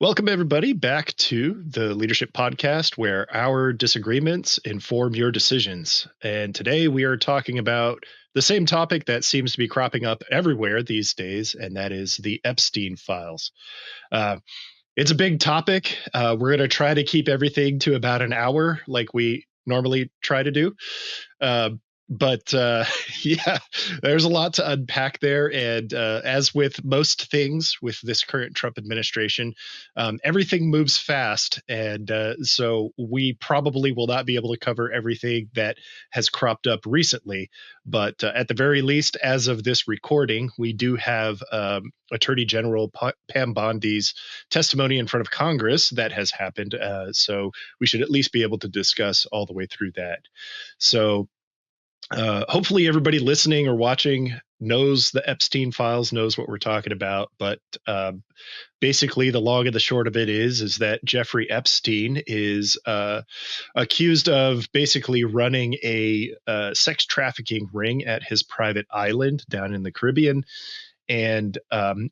Welcome, everybody, back to the Leadership Podcast, where our disagreements inform your decisions. And today we are talking about the same topic that seems to be cropping up everywhere these days, and that is the Epstein Files. It's a big topic. We're going to try to keep everything to about an hour like we normally try to do. But yeah, there's a lot to unpack there. And as with most things with this current Trump administration, everything moves fast. And so we probably will not be able to cover everything that has cropped up recently. But at the very least, as of this recording, we do have Attorney General Pam Bondi's testimony in front of Congress that has happened. So we should at least be able to discuss all the way through that. So hopefully everybody listening or watching knows the Epstein Files, knows what we're talking about. But basically, the long and the short of it is that Jeffrey Epstein is accused of basically running a sex trafficking ring at his private island down in the Caribbean. And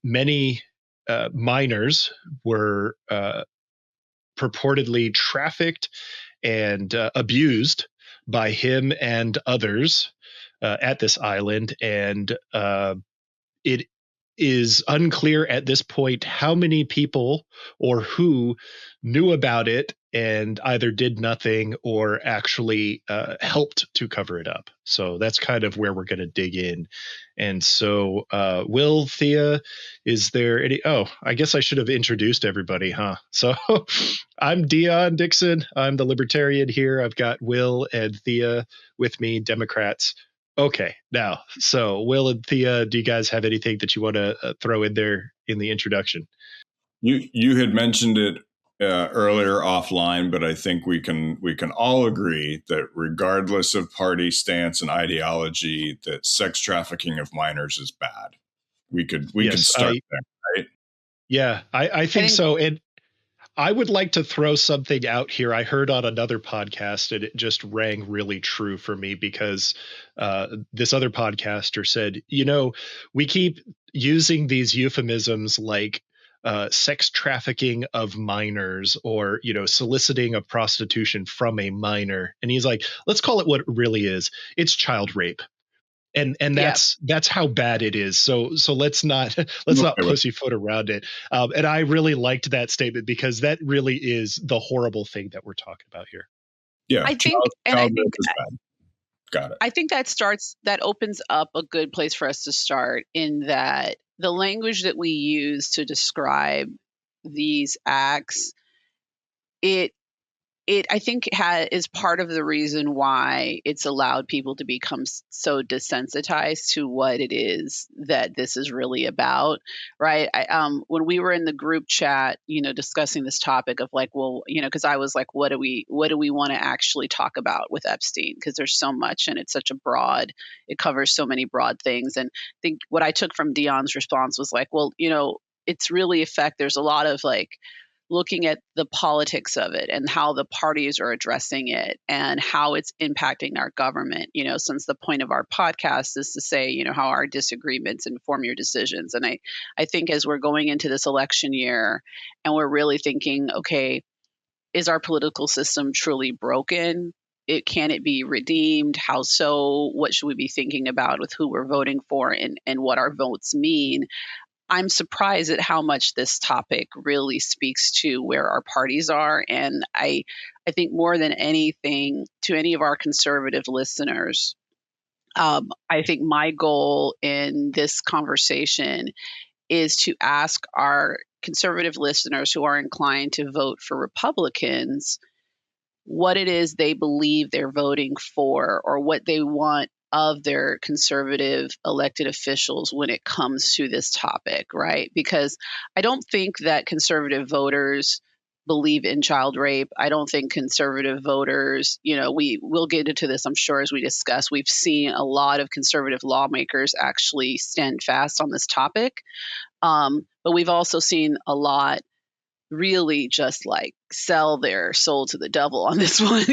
many minors were purportedly trafficked and abused by him and others at this island. And it is unclear at this point how many people or who knew about it and either did nothing or actually helped to cover it up. So that's kind of where we're going to dig in. And so, Will, Thea, is there any? Oh, I guess I should have introduced everybody, huh? So I'm Dion Dixon. I'm the Libertarian here. I've got Will and Thea with me, Democrats. Okay, now, so Will and Thea, do you guys have anything that you want to throw in there in the introduction? You had mentioned it earlier offline, but I think we can all agree that regardless of party stance and ideology, that sex trafficking of minors is bad. We could start there, right? Yeah, I think so. And I would like to throw something out here. I heard on another podcast, and it just rang really true for me because this other podcaster said, we keep using these euphemisms like sex trafficking of minors or, soliciting of prostitution from a minor. And he's like, let's call it what it really is. It's child rape. And that's how bad it is. So let's not pussyfoot around it. And I really liked that statement because that really is the horrible thing that we're talking about here. Yeah, I think got it. I think that opens up a good place for us to start, in that the language that we use to describe these acts, it I think is part of the reason why it's allowed people to become so desensitized to what it is that this is really about, right? When we were in the group chat, discussing this topic of like, well, because I was like, what do we want to actually talk about with Epstein? Because there's so much, and it's it covers so many broad things. And I think what I took from Dion's response was like, well, it's really there's a lot of like looking at the politics of it and how the parties are addressing it and how it's impacting our government, since the point of our podcast is to say, how our disagreements inform your decisions. And I think as we're going into this election year and we're really thinking, okay, is our political system truly broken? Can it be redeemed? How so? What should we be thinking about with who we're voting for and what our votes mean? I'm surprised at how much this topic really speaks to where our parties are. And I think more than anything, to any of our conservative listeners, I think my goal in this conversation is to ask our conservative listeners who are inclined to vote for Republicans what it is they believe they're voting for, or what they want of their conservative elected officials when it comes to this topic, right? Because I don't think that conservative voters believe in child rape. I don't think conservative voters, we'll get into this, I'm sure, as we discuss. We've seen a lot of conservative lawmakers actually stand fast on this topic. But we've also seen a lot really just like sell their soul to the devil on this one,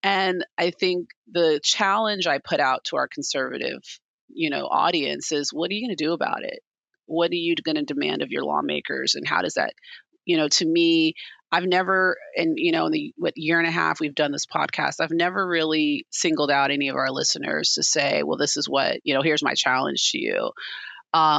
And I think the challenge I put out to our conservative, audience is, what are you going to do about it? What are you going to demand of your lawmakers? And how does that to me, I've never, and in the year and a half we've done this podcast, I've never really singled out any of our listeners to say, well, this is what, here's my challenge to you.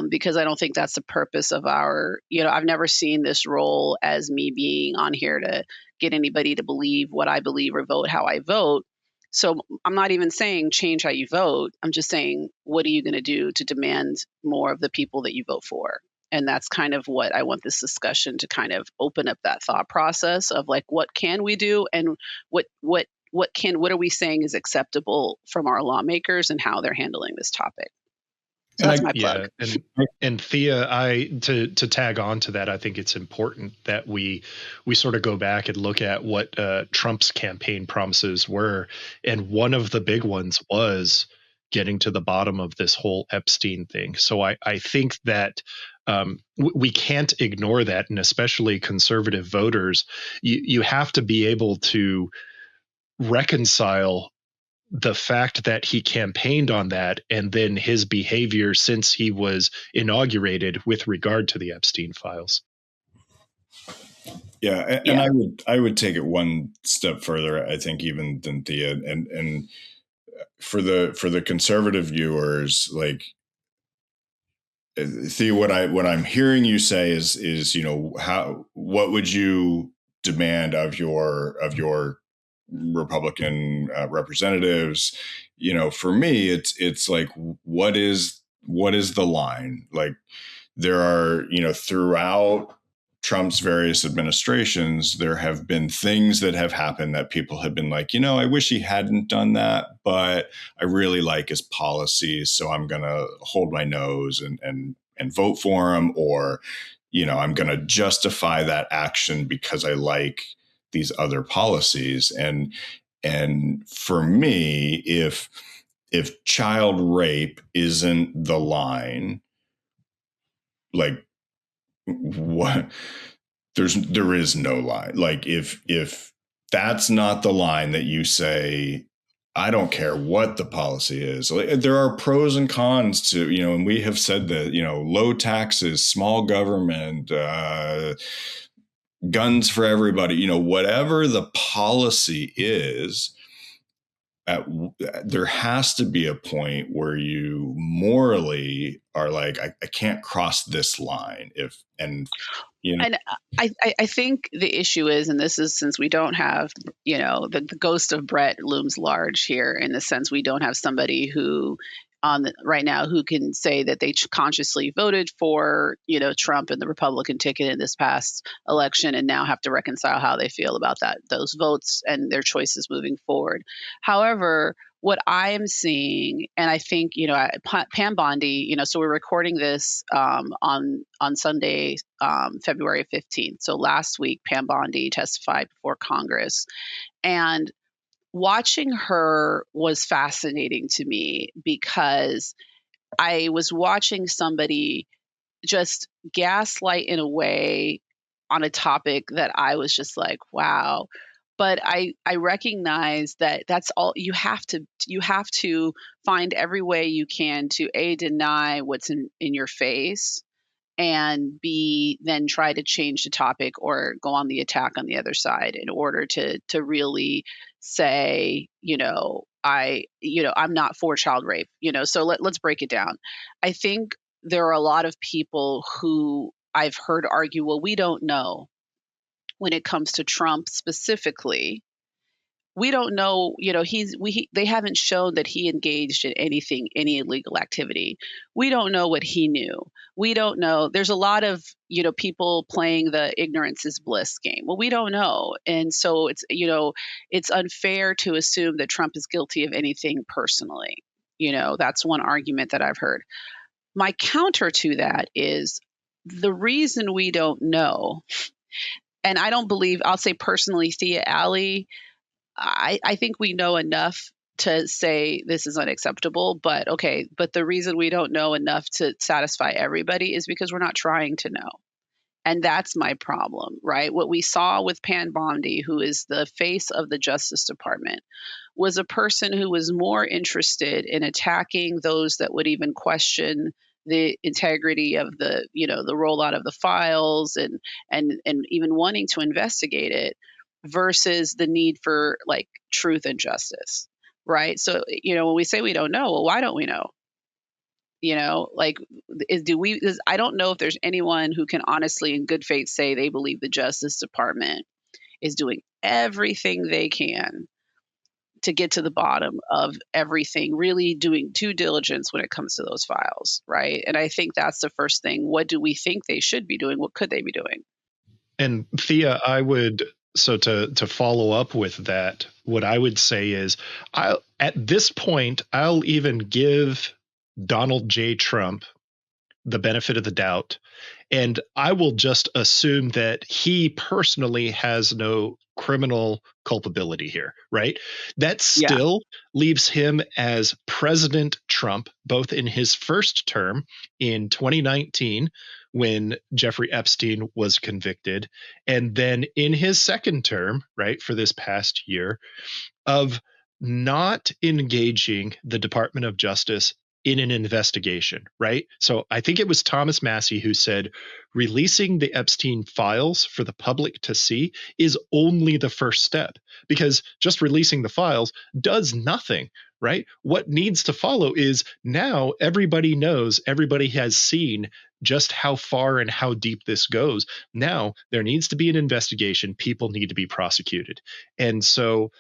Because I don't think that's the purpose of I've never seen this role as me being on here to get anybody to believe what I believe or vote how I vote. So I'm not even saying change how you vote. I'm just saying, what are you going to do to demand more of the people that you vote for? And that's kind of what I want this discussion to kind of open up, that thought process of like, what can we do, and what are we saying is acceptable from our lawmakers and how they're handling this topic. So that's my plug. And Thea, to tag on to that, I think it's important that we sort of go back and look at what Trump's campaign promises were. And one of the big ones was getting to the bottom of this whole Epstein thing. So I think that we can't ignore that, and especially conservative voters, you have to be able to reconcile the fact that he campaigned on that and then his behavior since he was inaugurated with regard to the Epstein Files. Yeah, and I would take it one step further, I think, even than Thea, and for the conservative viewers, like, Thea, what I'm hearing you say is what would you demand of your Republican representatives? For me, it's like, what is the line? Like, there are, throughout Trump's various administrations, there have been things that have happened that people have been like, I wish he hadn't done that, but I really like his policies, so I'm going to hold my nose and vote for him, or, I'm going to justify that action because I like these other policies. And for me, if child rape isn't the line, like, what, there is no line. Like, if that's not the line that you say, I don't care what the policy is. Like, there are pros and cons to, and we have said that, low taxes, small government, guns for everybody, whatever the policy is, there has to be a point where you morally are like, I can't cross this line. And I think the issue is, and this is since we don't have, the ghost of Brett looms large here, in the sense we don't have somebody who right now who can say that they consciously voted for, Trump and the Republican ticket in this past election, and now have to reconcile how they feel about those votes and their choices moving forward. However, what I am seeing, and I think, Pam Bondi, so we're recording this on Sunday, February 15th. So last week, Pam Bondi testified before Congress, and watching her was fascinating to me, because I was watching somebody just gaslight in a way on a topic that I was just like, wow. But I recognize that that's all you have to find every way you can to deny what's in your face, and B, then try to change the topic or go on the attack on the other side in order to really say, I'm not for child rape, so let's break it down. I think there are a lot of people who I've heard argue, well, we don't know when it comes to Trump specifically. We don't know, they haven't shown that he engaged in any illegal activity. We don't know what he knew. We don't know. There's a lot of, people playing the ignorance is bliss game. Well, we don't know. And so it's unfair to assume that Trump is guilty of anything personally. That's one argument that I've heard. My counter to that is, the reason we don't know, and I don't believe, I'll say personally, Thea, Alley, I think we know enough to say this is unacceptable, but okay. But the reason we don't know enough to satisfy everybody is because we're not trying to know. And that's my problem, right? What we saw with Pam Bondi, who is the face of the Justice Department, was a person who was more interested in attacking those that would even question the integrity of the, the rollout of the files and even wanting to investigate it versus the need for like truth and justice, right? So, when we say we don't know, well, why don't we know? Like, I don't know if there's anyone who can honestly in good faith say they believe the Justice Department is doing everything they can to get to the bottom of everything, really doing due diligence when it comes to those files, right? And I think that's the first thing. What do we think they should be doing? What could they be doing? And Thea, to follow up with that, what I would say is, at this point, I'll even give Donald J. Trump the benefit of the doubt, and I will just assume that he personally has no criminal culpability here, right? That still leaves him as President Trump, both in his first term in 2019, when Jeffrey Epstein was convicted, and then in his second term, right, for this past year, of not engaging the Department of Justice in an investigation, right? So I think it was Thomas Massie who said releasing the Epstein files for the public to see is only the first step, because just releasing the files does nothing, right? What needs to follow is now everybody knows, everybody has seen just how far and how deep this goes. Now there needs to be an investigation. People need to be prosecuted. And so,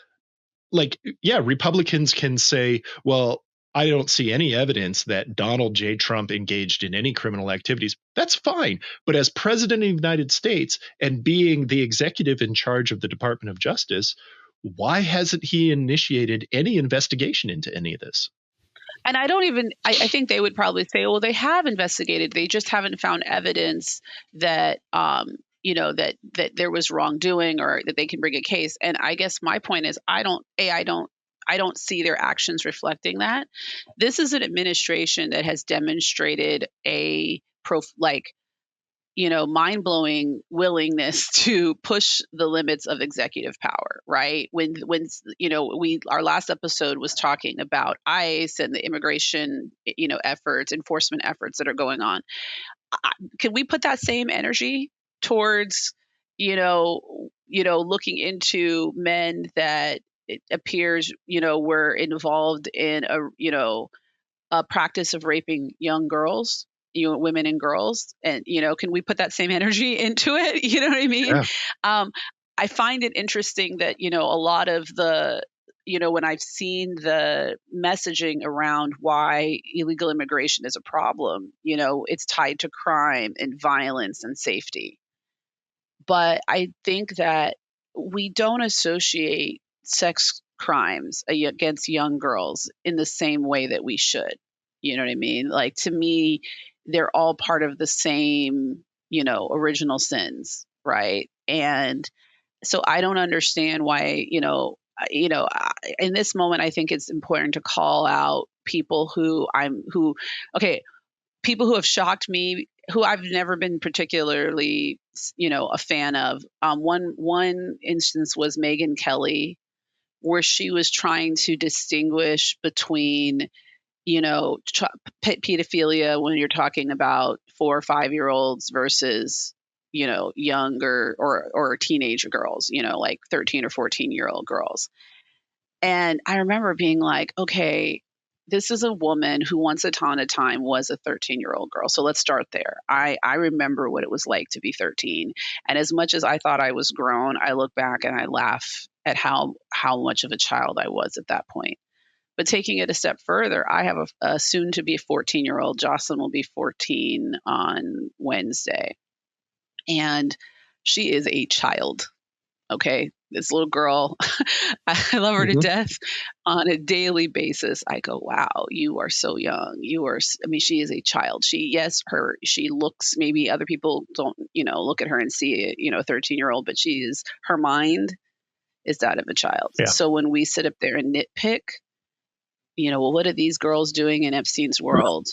like, yeah, Republicans can say, well, I don't see any evidence that Donald J. Trump engaged in any criminal activities. That's fine. But as president of the United States and being the executive in charge of the Department of Justice, why hasn't he initiated any investigation into any of this? And I think they would probably say, well, they have investigated. They just haven't found evidence that, that there was wrongdoing or that they can bring a case. And I guess my point is, I don't see their actions reflecting that. This is an administration that has demonstrated a mind-blowing willingness to push the limits of executive power, right? When our last episode was talking about ICE and the immigration, enforcement efforts that are going on. Can we put that same energy towards, looking into men that it appears, were involved in a practice of raping young girls, women and girls, and can we put that same energy into it? You know what I mean? Yeah. I find it interesting that a lot of the when I've seen the messaging around why illegal immigration is a problem, it's tied to crime and violence and safety. But I think that we don't associate sex crimes against young girls in the same way that we should. You know what I mean? Like, to me, they're all part of the same, original sins, right? And so I don't understand why, in this moment, I think it's important to call out people people who have shocked me, who I've never been particularly, a fan of. One instance was Megyn Kelly, where she was trying to distinguish between, pedophilia when you're talking about 4 or 5-year-olds versus, younger or teenager girls, like 13 or 14-year-old girls. And I remember being like, okay, this is a woman who once upon a time was a 13-year-old girl. So let's start there. I remember what it was like to be 13. And as much as I thought I was grown, I look back and I laugh at how much of a child I was at that point. But taking it a step further, I have a soon to be 14-year-old. Jocelyn will be 14 on Wednesday. And she is a child. Okay. This little girl, I love her to death. On a daily basis, I go, wow, you are so young. She is a child. She looks, maybe other people don't, look at her and see a 13-year-old, but her mind is that of a child. Yeah. So when we sit up there and nitpick, well, what are these girls doing in Epstein's world?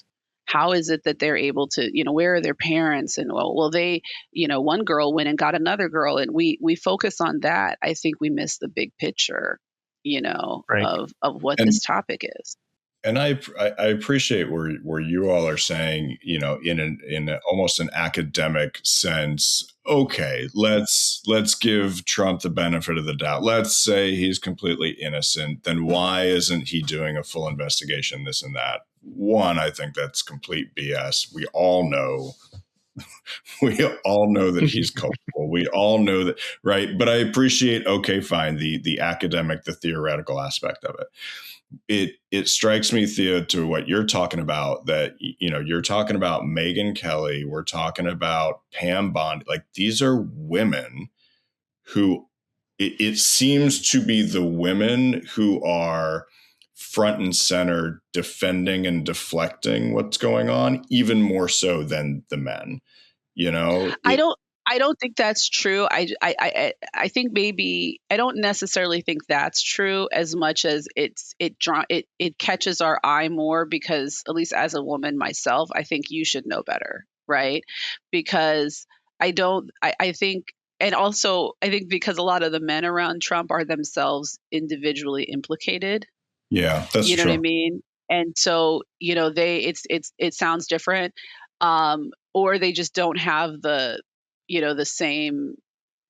How is it that they're able to, where are their parents? And they, one girl went and got another girl, and we focus on that. I think we miss the big picture, right. of what this topic is. And I appreciate where you all are saying, in almost an academic sense, okay, let's give Trump the benefit of the doubt. Let's say he's completely innocent. Then why isn't he doing a full investigation, this and that? One, I think that's complete BS. We all know that he's culpable. We all know that, right? But I appreciate, okay, fine, the academic, the theoretical aspect of it. It strikes me, Thea, to what you're talking about, that you're talking about Megyn Kelly, we're talking about Pam Bondi. Like, these are women who it seems to be the women who are front and center defending and deflecting what's going on, even more so than the men. I don't think that's true. I think maybe I don't necessarily think that's true as much as it catches our eye more, because at least as a woman myself, I think you should know better, right? Because I think, and also I think because a lot of the men around Trump are themselves individually implicated. Yeah, that's You know true. what I mean? And so, it sounds different. Or they just don't have the same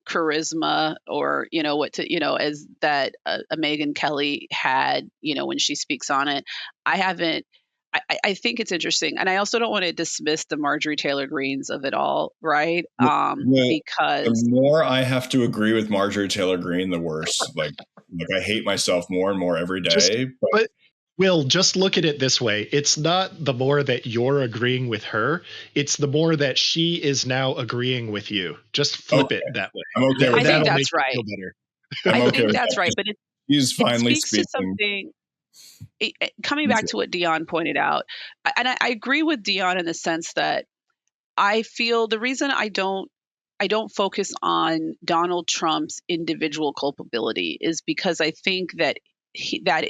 charisma, or as that a Megyn Kelly had, when she speaks on it. I think it's interesting, and I also don't want to dismiss the Marjorie Taylor Greenes of it all, right? The Because more I have to agree with Marjorie Taylor Greene, the worse. Like I hate myself more and more every day. But Will, just look at it this way. It's not the more that you're agreeing with her, it's the more that she is now agreeing with you. Just flip it that way. I'm okay with I that. think That'll that's make right. you feel better. I think that's right, but he's finally speaks speaking. to something. Coming back to what Dion pointed out, and I agree with Dion in the sense that I feel the reason I don't focus on Donald Trump's individual culpability is because I think that that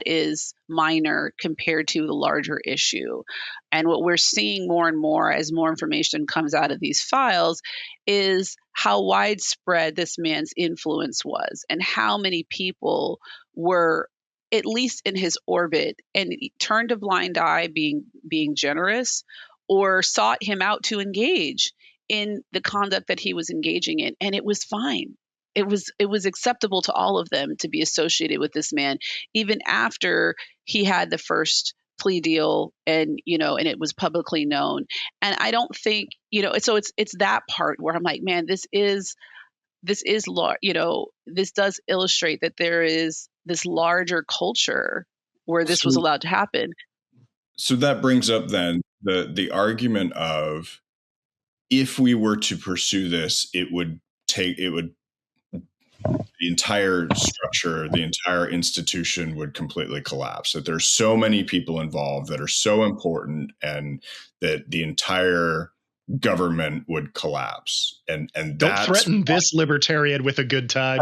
is minor compared to the larger issue. And what we're seeing more and more as more information comes out of these files is how widespread this man's influence was, and how many people were at least in his orbit and turned a blind eye, being generous, or sought him out to engage in the conduct that he was engaging in, and it was fine. It was acceptable to all of them to be associated with this man, even after he had the first plea deal, and and it was publicly known. And I don't think, so it's that part where I'm like, man, this does illustrate that there is this larger culture where this was allowed to happen. So that brings up then the argument of, if we were to pursue this, the entire structure, the entire institution would completely collapse. That there's so many people involved that are so important, and that the entire government would collapse. And don't threaten this libertarian with a good time.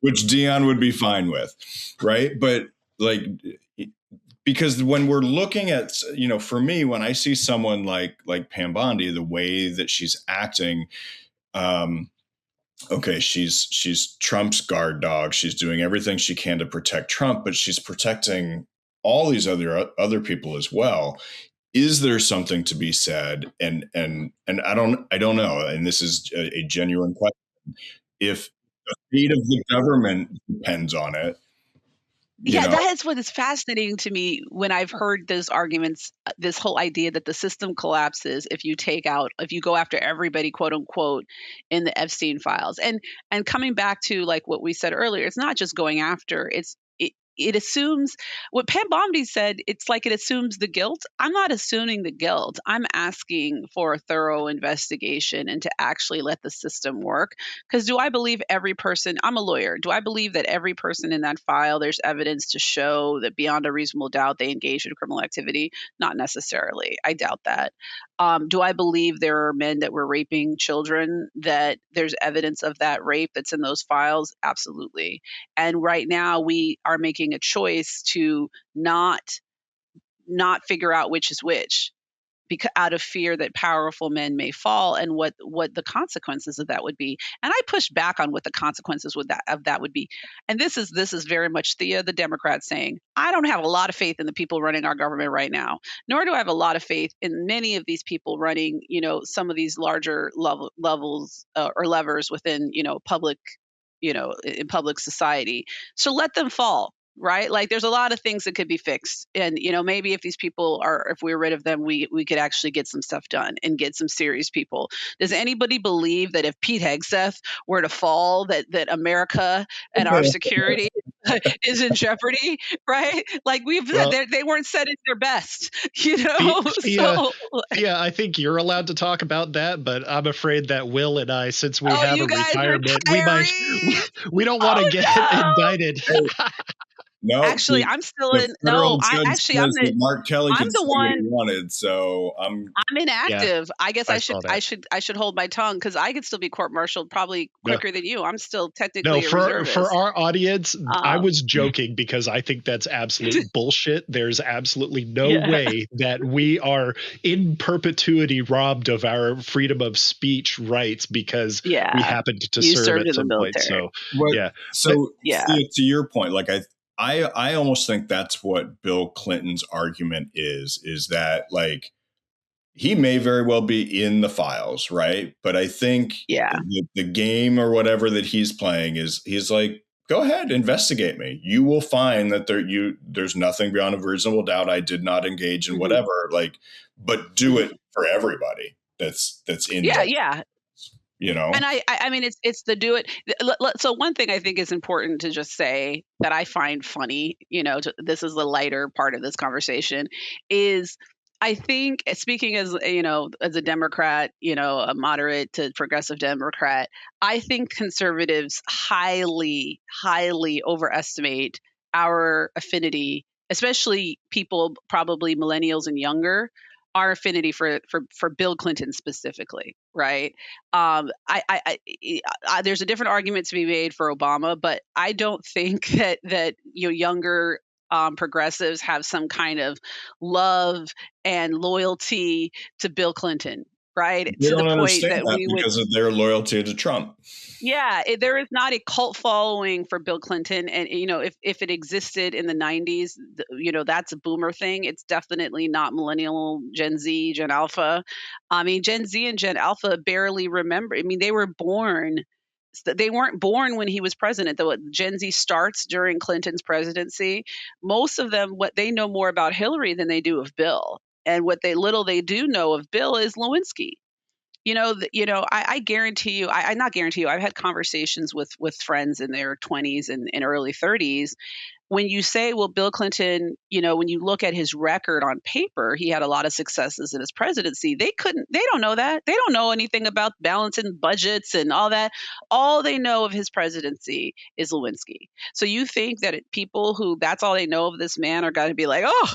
which Dion would be fine with, right? But because when we're looking at, for me, when I see someone like Pam Bondi, the way that she's acting, okay, she's Trump's guard dog. She's doing everything she can to protect Trump, but she's protecting all these other people as well. Is there something to be said? And I don't know. And this is a genuine question. If the fate of the government depends on it. That is what is fascinating to me when I've heard those arguments, this whole idea that the system collapses if you go after everybody, quote unquote, in the Epstein files. And coming back to like what we said earlier, it's not just going after, it assumes what Pam Bondi said. It's like it assumes the guilt. I'm not assuming the guilt. I'm asking for a thorough investigation and to actually let the system work. Because do I believe every person? I'm a lawyer. Do I believe that every person in that file, there's evidence to show that beyond a reasonable doubt they engaged in criminal activity? Not necessarily. I doubt that. Do I believe there are men that were raping children, that there's evidence of that rape that's in those files? Absolutely. And right now we are making a choice to not figure out which is which, because out of fear that powerful men may fall, and what the consequences of that would be. And I pushed back on what the consequences of that would be. And this is very much Thea, the Democrat, saying, I don't have a lot of faith in the people running our government right now, nor do I have a lot of faith in many of these people running, some of these larger levels or levers within, public, in public society. So let them fall. Right? Like there's a lot of things that could be fixed. And, maybe if these people if we're rid of them, we could actually get some stuff done and get some serious people. Does anybody believe that if Pete Hegseth were to fall, that America and our security is in jeopardy? Right? Like they weren't set at their best, Yeah, I think you're allowed to talk about that, but I'm afraid that Will and I, since we have a retirement, we don't want to get indicted. No, actually, I'm still in. No, I'm Mark Kelly. I'm the one he wanted, so I'm inactive. Yeah, I guess I should hold my tongue because I could still be court-martialed probably quicker than you. I'm still technically a reservist. For our audience, I was joking because I think that's absolute bullshit. There's absolutely no way that we are in perpetuity robbed of our freedom of speech rights because we happened to serve at some point. So to your point, like I almost think that's what Bill Clinton's argument is that like he may very well be in the files, right? But I think the game or whatever that he's playing is he's like, go ahead, investigate me. You will find that there's nothing beyond a reasonable doubt. I did not engage in whatever, like, but do it for everybody that's in. Yeah. And I mean, it's the do it. So one thing I think is important to just say that I find funny, this is the lighter part of this conversation, is I think, speaking as a Democrat, a moderate to progressive Democrat, I think conservatives highly, highly overestimate our affinity, especially people, probably millennials and younger, our affinity for Bill Clinton specifically, right? There's a different argument to be made for Obama, but I don't think that younger progressives have some kind of love and loyalty to Bill Clinton, right? They don't understand that because of their loyalty to Trump. Yeah, there is not a cult following for Bill Clinton. And, if it existed in the 90s, that's a boomer thing. It's definitely not millennial, Gen Z, Gen Alpha. I mean, Gen Z and Gen Alpha barely remember. I mean, they were born. They weren't born when he was president, though. Gen Z starts during Clinton's presidency. Most of them, what they know more about Hillary than they do of Bill. And what little they do know of Bill is Lewinsky. I guarantee you, I not guarantee you, I've had conversations with friends in their 20s and early 30s. When you say, well, Bill Clinton, when you look at his record on paper, he had a lot of successes in his presidency. They don't know that. They don't know anything about balancing budgets and all that. All they know of his presidency is Lewinsky. So you think that people who that's all they know of this man are going to be like, oh,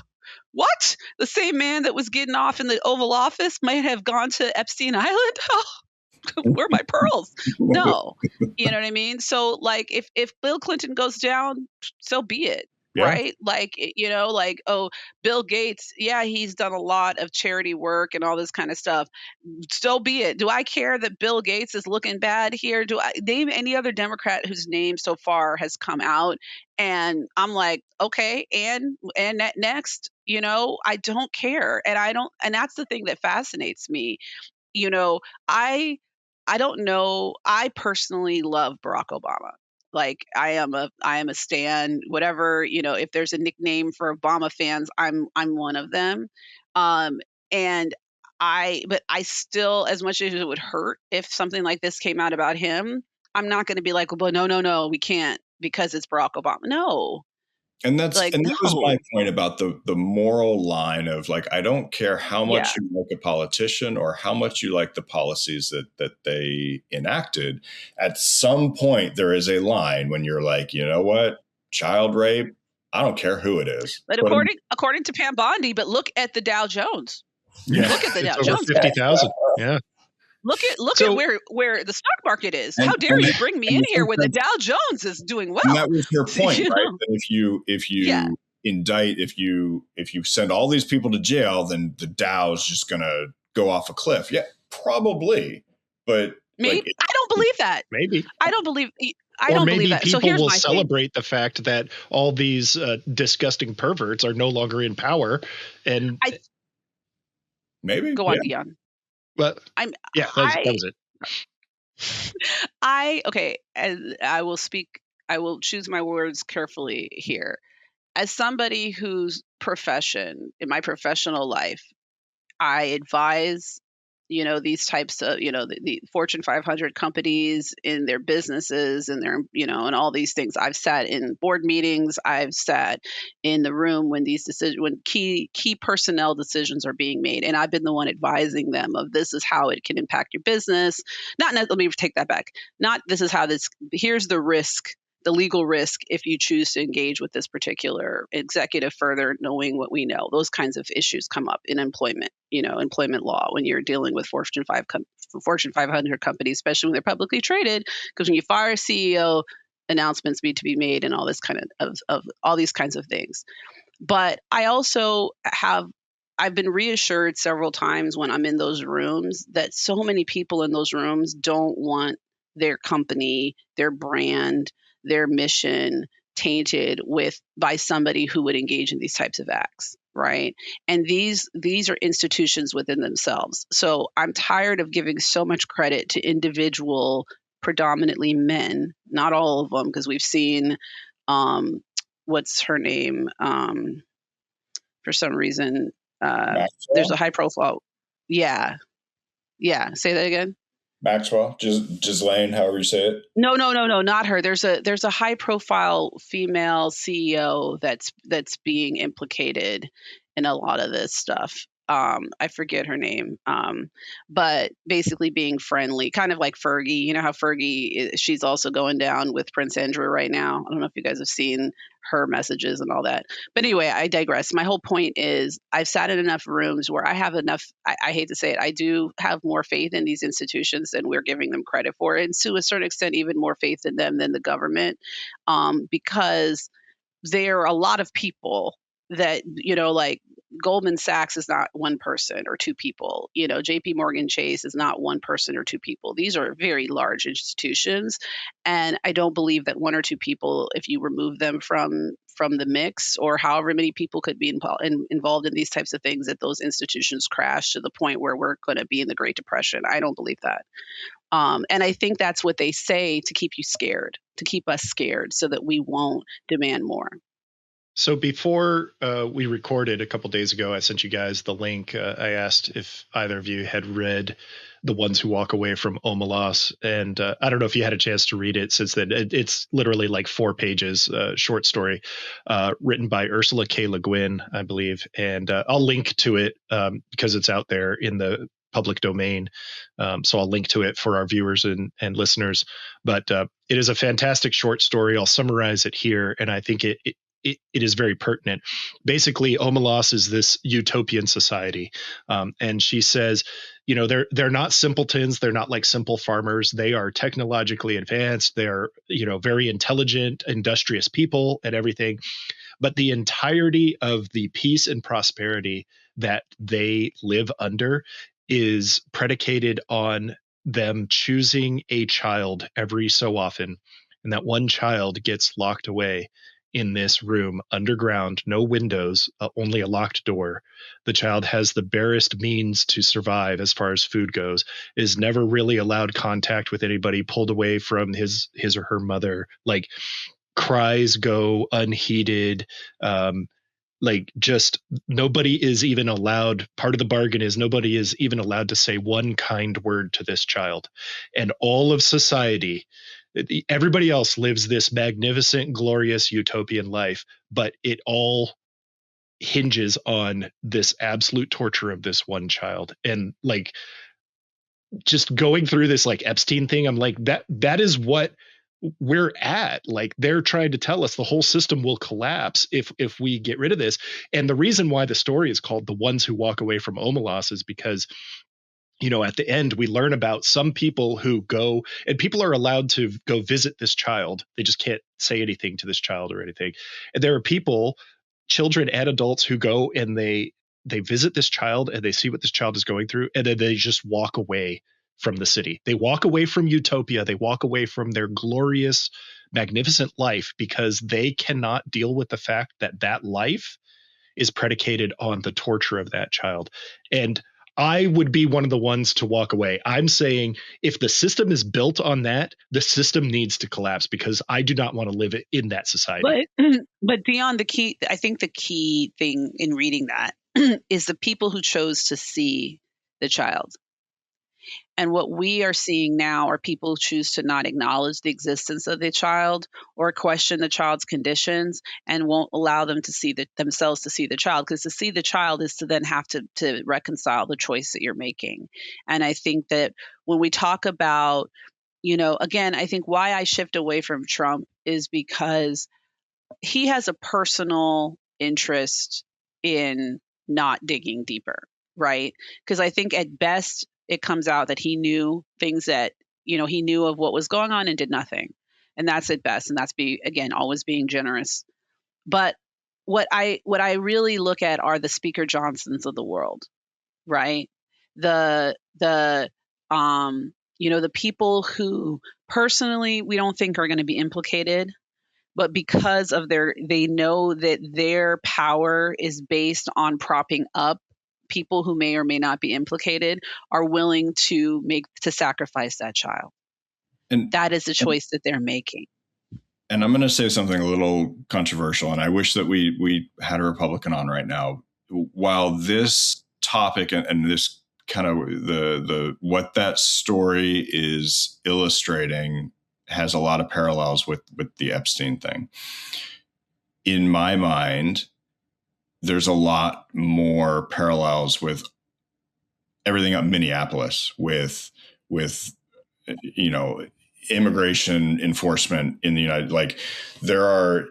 what? The same man that was getting off in the Oval Office might have gone to Epstein Island? Oh, where are my pearls? No. You know what I mean? So, like, if Bill Clinton goes down, so be it. Yeah. Right? Like, oh, Bill Gates, he's done a lot of charity work and all this kind of stuff. So be it. Do I care that Bill Gates is looking bad here? Do I name any other Democrat whose name so far has come out? And I'm like, okay, and next, I don't care. And that's the thing that fascinates me. I don't know. I personally love Barack Obama. Like I am a stan, whatever, if there's a nickname for Obama fans, I'm one of them. But I still, as much as it would hurt if something like this came out about him, I'm not going to be like, well, no, we can't because it's Barack Obama. No. And that was my point about the moral line of like, I don't care how much you like a politician or how much you like the policies that they enacted. At some point, there is a line when you're like, you know what, child rape, I don't care who it is. But according to Pam Bondi, but look at the Dow Jones. Yeah. Look at the Dow Jones. Over 50,000. Yeah. Look at where the stock market is. How dare you bring me in here when the Dow Jones is doing well? And that was her point, right? That if you indict, if you send all these people to jail, then the Dow is just going to go off a cliff. Yeah, probably. But Maybe I don't believe that. Maybe. I don't believe Maybe that. So people here's will my thing. celebrate the fact that all these disgusting perverts are no longer in power, and maybe go on, Dion. Well, that was it. Okay, and I will speak. I will choose my words carefully here. As somebody whose profession, in my professional life, I advise, these types of, the Fortune 500 companies in their businesses and their, and all these things. I've sat in board meetings. I've sat in the room when when key personnel decisions are being made. And I've been the one advising them of this is how it can impact your business. Let me take that back. Not this is how here's the risk, the legal risk if you choose to engage with this particular executive further, knowing what we know. Those kinds of issues come up in employment, employment law when you're dealing with Fortune 500 companies, especially when they're publicly traded, because when you fire a CEO, announcements need to be made and all this kind of all these kinds of things. But I also I've been reassured several times when I'm in those rooms that so many people in those rooms don't want their company, their brand, their mission tainted by somebody who would engage in these types of acts, right? And these are institutions within themselves. So I'm tired of giving so much credit to individual, predominantly men, not all of them, because we've seen what's her name? For some reason, there's a high profile. Yeah. Say that again. Maxwell, Ghislaine, however you say it. No, not her. There's a high profile female CEO that's being implicated in a lot of this stuff. I forget her name, but basically being friendly, kind of like Fergie. You know how Fergie, she's also going down with Prince Andrew right now. I don't know if you guys have seen her messages and all that. But anyway, I digress. My whole point is I've sat in enough rooms where I have enough, I hate to say it, I do have more faith in these institutions than we're giving them credit for. And to a certain extent, even more faith in them than the government, because there are a lot of people that, like Goldman Sachs is not one person or two people. JP Morgan Chase is not one person or two people. These are very large institutions. And I don't believe that one or two people, if you remove them from the mix, or however many people could be involved in these types of things, that those institutions crash to the point where we're going to be in the Great Depression. I don't believe that. And I think that's what they say to keep you scared, to keep us scared so that we won't demand more. So before we recorded a couple days ago, I sent you guys the link. I asked if either of you had read The Ones Who Walk Away from Omelas. And I don't know if you had a chance to read it since then. It's literally like 4 pages, short story written by Ursula K. Le Guin, I believe. And I'll link to it because it's out there in the public domain. So I'll link to it for our viewers and listeners. But it is a fantastic short story. I'll summarize it here. And I think it is very pertinent. Basically, Omelas is this utopian society. And she says, they're not simpletons. They're not like simple farmers. They are technologically advanced. They're, very intelligent, industrious people and everything. But the entirety of the peace and prosperity that they live under is predicated on them choosing a child every so often. And that one child gets locked away in this room underground, no windows, only a locked door. The child has the barest means to survive as far as food goes, is never really allowed contact with anybody, pulled away from his or her mother. Like, cries go unheeded. Like, just nobody is even allowed. Part of the bargain is nobody is even allowed to say one kind word to this child. And all of society, everybody else lives this magnificent, glorious, utopian life, but it all hinges on this absolute torture of this one child. And like, just going through this like Epstein thing, I'm like, that is what we're at. Like, they're trying to tell us the whole system will collapse if we get rid of this. And the reason why the story is called The Ones Who Walk Away from Omelas is because, at the end, we learn about some people who go, and people are allowed to go visit this child. They just can't say anything to this child or anything. And there are people children and adults who go and they visit this child and they see what this child is going through, and then they just walk away from the city. They walk away from utopia. They walk away from their glorious, magnificent life because they cannot deal with the fact that that life is predicated on the torture of that child. And I would be one of the ones to walk away. I'm saying if the system is built on that, the system needs to collapse because I do not want to live in that society. But Dion, I think the key thing in reading that is the people who chose to see the child. And what we are seeing now are people who choose to not acknowledge the existence of the child or question the child's conditions and won't allow them to see themselves to see the child. Because to see the child is to then have to reconcile the choice that you're making. And I think that when we talk about, again, I think why I shift away from Trump is because he has a personal interest in not digging deeper, right? Because I think at best, it comes out that he knew things that, he knew of what was going on and did nothing. And that's at best. And that's again, always being generous. But what I really look at are the Speaker Johnsons of the world, right? The people who personally we don't think are going to be implicated, but because of they know that their power is based on propping up people who may or may not be implicated, are willing to sacrifice that child. And that is the choice that they're making. And I'm going to say something a little controversial, and I wish that we had a Republican on right now. While this topic and this kind of the what that story is illustrating has a lot of parallels with the Epstein thing. In my mind, there's a lot more parallels with everything up Minneapolis with immigration enforcement in the United. Like there are,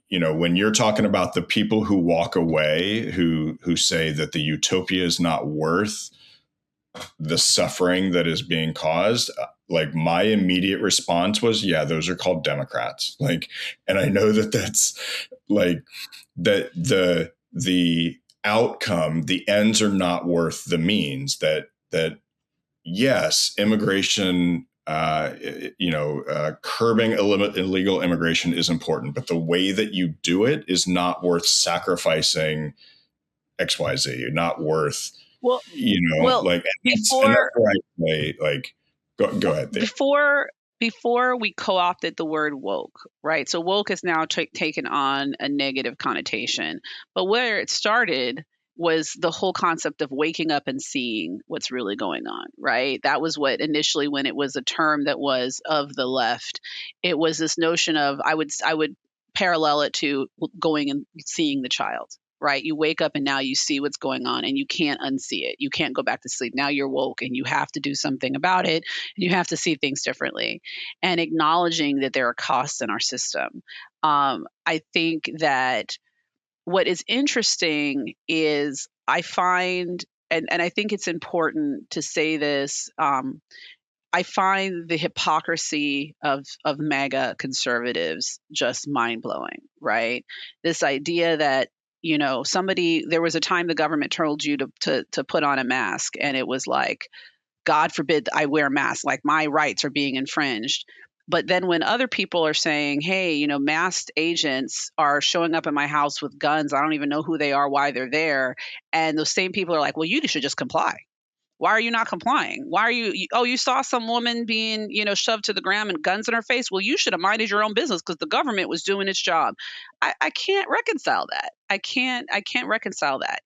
when you're talking about the people who walk away, who say that the utopia is not worth the suffering that is being caused, like my immediate response was, yeah, those are called Democrats. Like, and I know that that's like that the outcome, the ends are not worth the means. That yes, immigration, curbing illegal immigration is important, but the way that you do it is not worth sacrificing XYZ. Not worth. Go ahead. Before we co-opted the word woke, right? So woke has now taken on a negative connotation, but where it started was the whole concept of waking up and seeing what's really going on, right? That was what initially, when it was a term that was of the left, it was this notion of, I would parallel it to going and seeing the child. Right? You wake up and now you see what's going on and you can't unsee it. You can't go back to sleep. Now you're woke and you have to do something about it. And you have to see things differently, and acknowledging that there are costs in our system. I think that what is interesting is I find, and I think it's important to say this, I find the hypocrisy of MAGA conservatives just mind-blowing, right? This idea that there was a time the government told you to put on a mask, and it was like, God forbid I wear a mask, like my rights are being infringed. But then when other people are saying, hey, masked agents are showing up at my house with guns, I don't even know who they are, why they're there. And those same people are like, well, you should just comply. Why are you not complying? Why are you saw some woman being, shoved to the ground and guns in her face? Well, you should have minded your own business because the government was doing its job. I can't reconcile that. I can't reconcile that.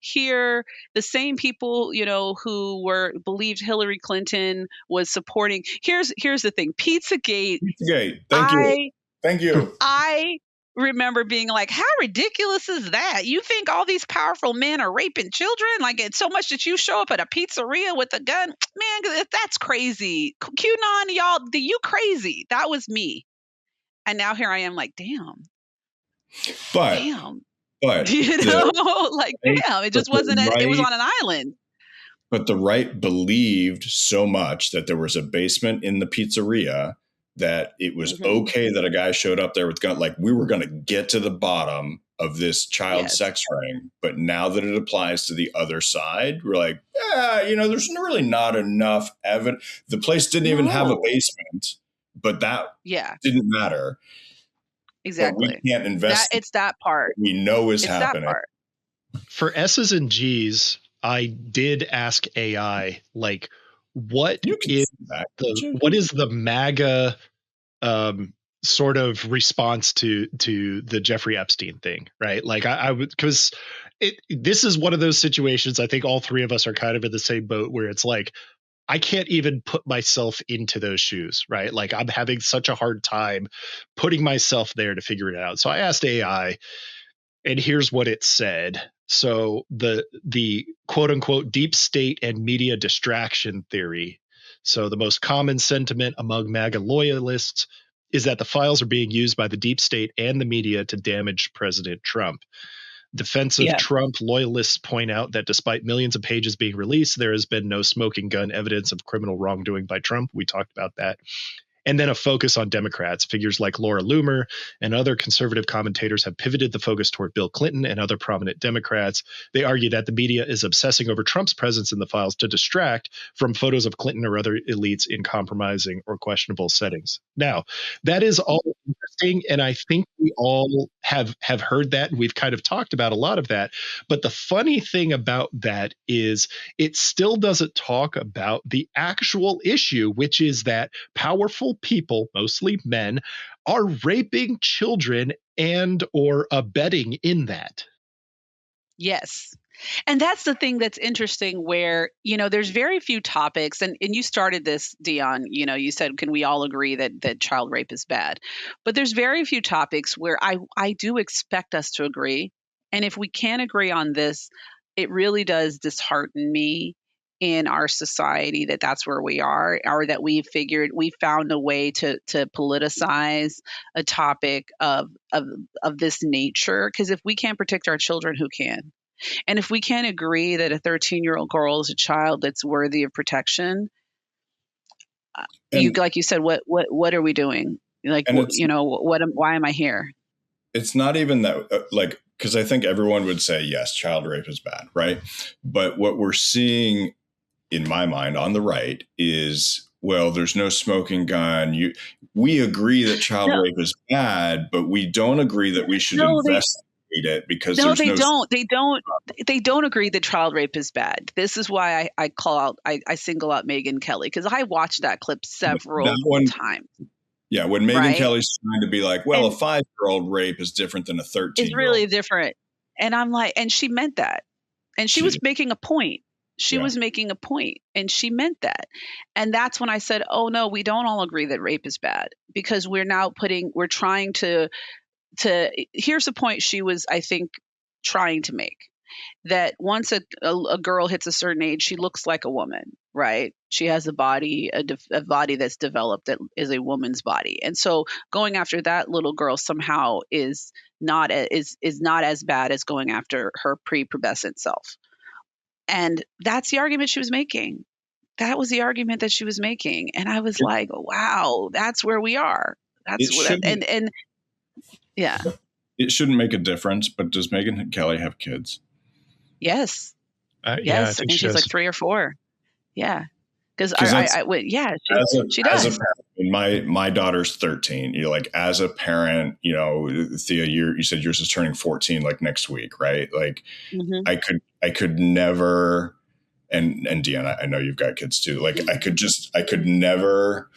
Here, the same people, who believed Hillary Clinton was supporting. Here's the thing. Pizzagate. Thank you. I remember being like, how ridiculous is that? You think all these powerful men are raping children? Like, it's so much that you show up at a pizzeria with a gun? Man, that's crazy. QAnon, y'all, you crazy. That was me. And now here I am like, damn. But damn, it just wasn't, it was on an island. But the right believed so much that there was a basement in the pizzeria that it was okay that a guy showed up there with gun. Like, we were going to get to the bottom of this child Yes. sex ring. But now that it applies to the other side, we're like, there's really not enough evidence. The place didn't even have a No. basement, but that Yeah, didn't matter. But we exactly. can't invest It's that part. we know is It's that happening. part. For S's and G's, I did ask AI, like, what You can is see that. the MAGA sort of response to the Jeffrey Epstein thing, right? Like I would, because this is one of those situations. I think all three of us are kind of in the same boat where it's like, I can't even put myself into those shoes, right? Like I'm having such a hard time putting myself there to figure it out. So I asked AI, and here's what it said. So the quote unquote deep state and media distraction theory. So the most common sentiment among MAGA loyalists is that the files are being used by the deep state and the media to damage President Trump. Defensive Trump loyalists point out that despite millions of pages being released, there has been no smoking gun evidence of criminal wrongdoing by Trump. We talked about that. And then a focus on Democrats. Figures like Laura Loomer and other conservative commentators have pivoted the focus toward Bill Clinton and other prominent Democrats. They argue that the media is obsessing over Trump's presence in the files to distract from photos of Clinton or other elites in compromising or questionable settings. Now, that is all interesting, and I think we all have heard that, and we've kind of talked about a lot of that. But the funny thing about that is it still doesn't talk about the actual issue, which is that powerful people, mostly men, are raping children and or abetting in that. Yes. And that's the thing that's interesting where, there's very few topics and you started this, Dion, you said, can we all agree that child rape is bad? But there's very few topics where I do expect us to agree. And if we can't agree on this, it really does dishearten me in our society that that's where we are, or that we found a way to politicize a topic of this nature. Because if we can't protect our children, who can? And if we can't agree that a 13-year-old girl is a child that's worthy of protection, like you said, what are we doing? Like, why am I here? It's not even that, because I think everyone would say, yes, child rape is bad, right? But what we're seeing in my mind on the right is, well, there's no smoking gun. We agree that child rape is bad, but we don't agree that we should investigate it because they don't agree that child rape is bad. This is why I single out Megyn Kelly, because I watched that clip several times. Yeah, when Megyn Kelly's trying to be like, well, a 5-year-old rape is different than a 13-year-old. It's really different. And I'm like, and she meant that. And she was making a point. She was making a point, and she meant that. And that's when I said, oh no, we don't all agree that rape is bad, because we're trying to here's the point she was, I think, trying to make, that once a girl hits a certain age, she looks like a woman, right? She has a body that's developed that is a woman's body. And so going after that little girl somehow is not as bad as going after her prepubescent self. And that's the argument she was making. That was the argument that she was making. And I was like, wow, that's where we are. Yeah. It shouldn't make a difference, but does Megyn Kelly have kids? Yes. Yes. I think she's like 3 or 4. Yeah. Because she does. As a parent, my daughter's 13. As a parent, Thea, you said yours is turning 14 like next week, right? Like, I could never, and Deanna, I know you've got kids too. Like, I could never.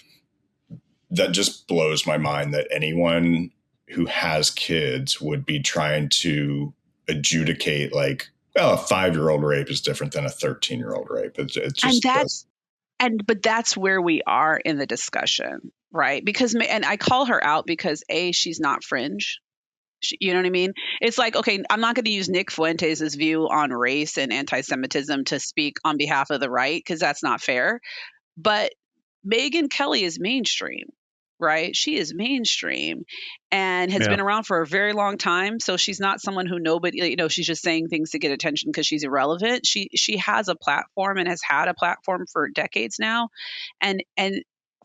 That just blows my mind that anyone who has kids would be trying to adjudicate like, well, a 5-year-old rape is different than a 13-year-old rape. It's just, but that's where we are in the discussion, right? And I call her out because she's not fringe. You know what I mean? It's like, okay, I'm not going to use Nick Fuentes' view on race and anti-Semitism to speak on behalf of the right, because that's not fair. But Megyn Kelly is mainstream, right? She is mainstream and has been around for a very long time. So she's not someone who she's just saying things to get attention because she's irrelevant. She has a platform and has had a platform for decades now. And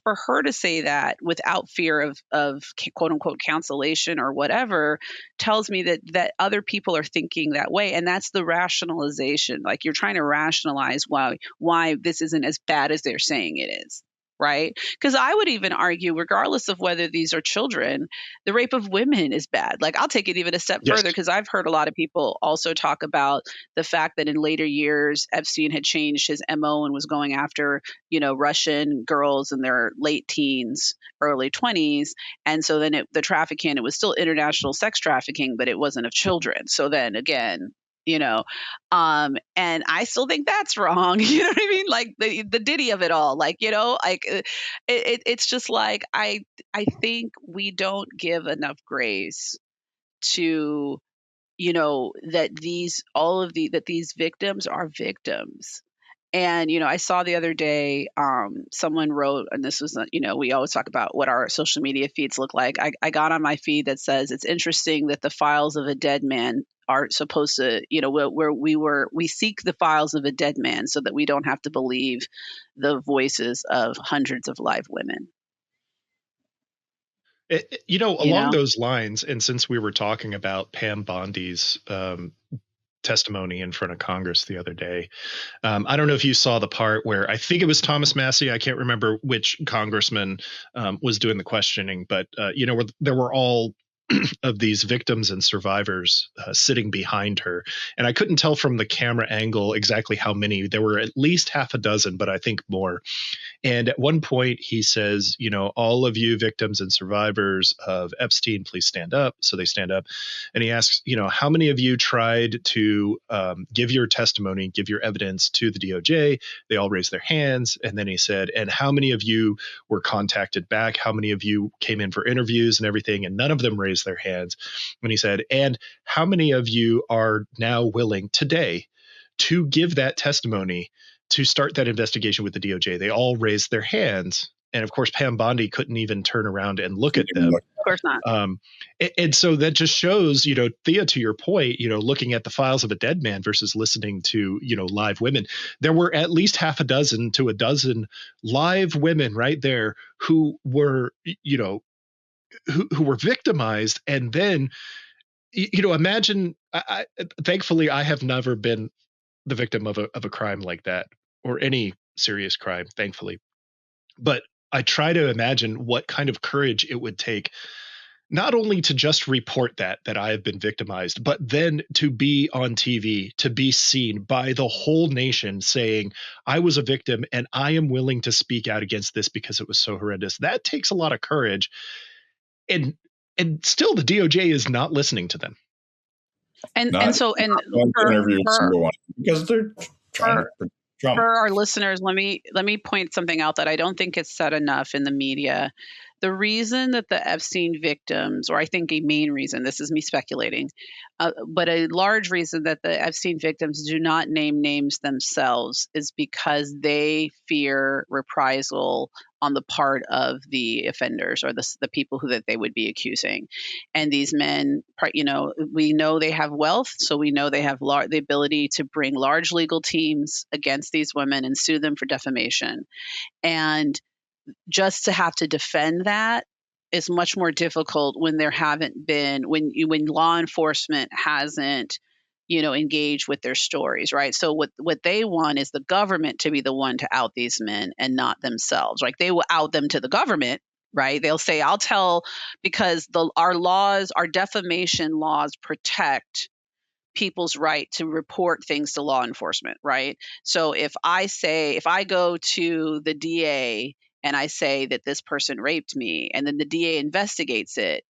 for her to say that without fear of quote unquote cancellation or whatever tells me that other people are thinking that way. And that's the rationalization. Like, you're trying to rationalize why this isn't as bad as they're saying it is. Right? Because I would even argue, regardless of whether these are children, the rape of women is bad. Like, I'll take it even a step Yes. further, because I've heard a lot of people also talk about the fact that in later years, Epstein had changed his MO and was going after, Russian girls in their late teens, early 20s. And so then the trafficking, it was still international sex trafficking, but it wasn't of children. So then again, and I still think that's wrong. You know what I mean? Like the ditty of it all, like, it's just like, I think we don't give enough grace to, that these victims are victims. And, I saw the other day, someone wrote, and this was, we always talk about what our social media feeds look like. I got on my feed that says, it's interesting that the files of a dead man are supposed to, where we seek the files of a dead man so that we don't have to believe the voices of hundreds of live women. Along those lines, and since we were talking about Pam Bondi's testimony in front of Congress the other day, I don't know if you saw the part where I think it was Thomas Massie. I can't remember which congressman was doing the questioning, but where there were all of these victims and survivors sitting behind her. And I couldn't tell from the camera angle exactly how many. There were at least half a dozen, but I think more. And at one point he says, all of you victims and survivors of Epstein, please stand up. So they stand up. And he asks, how many of you tried to give your testimony, give your evidence to the DOJ? They all raised their hands. And then he said, and how many of you were contacted back? How many of you came in for interviews and everything? And none of them raised their hands. When he said, and how many of you are now willing today to give that testimony, to start that investigation with the DOJ? They all raised their hands. And of course, Pam Bondi couldn't even turn around and look at them. Of course not. And so that just shows, Thea, to your point, looking at the files of a dead man versus listening to, live women, there were at least half a dozen to a dozen live women right there who were, who were victimized. And then, imagine, thankfully, I have never been the victim of a crime like that, or any serious crime, thankfully. But I try to imagine what kind of courage it would take, not only to just report that I have been victimized, but then to be on TV, to be seen by the whole nation saying, I was a victim and I am willing to speak out against this because it was so horrendous. That takes a lot of courage. And still the DOJ is not listening to them. Because they're trying to Trump. For our listeners, let me point something out that I don't think it's said enough in the media. The reason that the Epstein victims, or I think a main reason, this is me speculating, but a large reason that the Epstein victims do not name names themselves is because they fear reprisal on the part of the offenders or the people that they would be accusing. And these men, we know they have wealth, so we know they have the ability to bring large legal teams against these women and sue them for defamation. And just to have to defend that is much more difficult when there haven't been, when law enforcement hasn't, engaged with their stories, right? So what they want is the government to be the one to out these men and not themselves. Like, they will out them to the government, right? They'll say, I'll tell, because our defamation laws protect people's right to report things to law enforcement, right? So if I go to the DA and I say that this person raped me, and then the DA investigates it,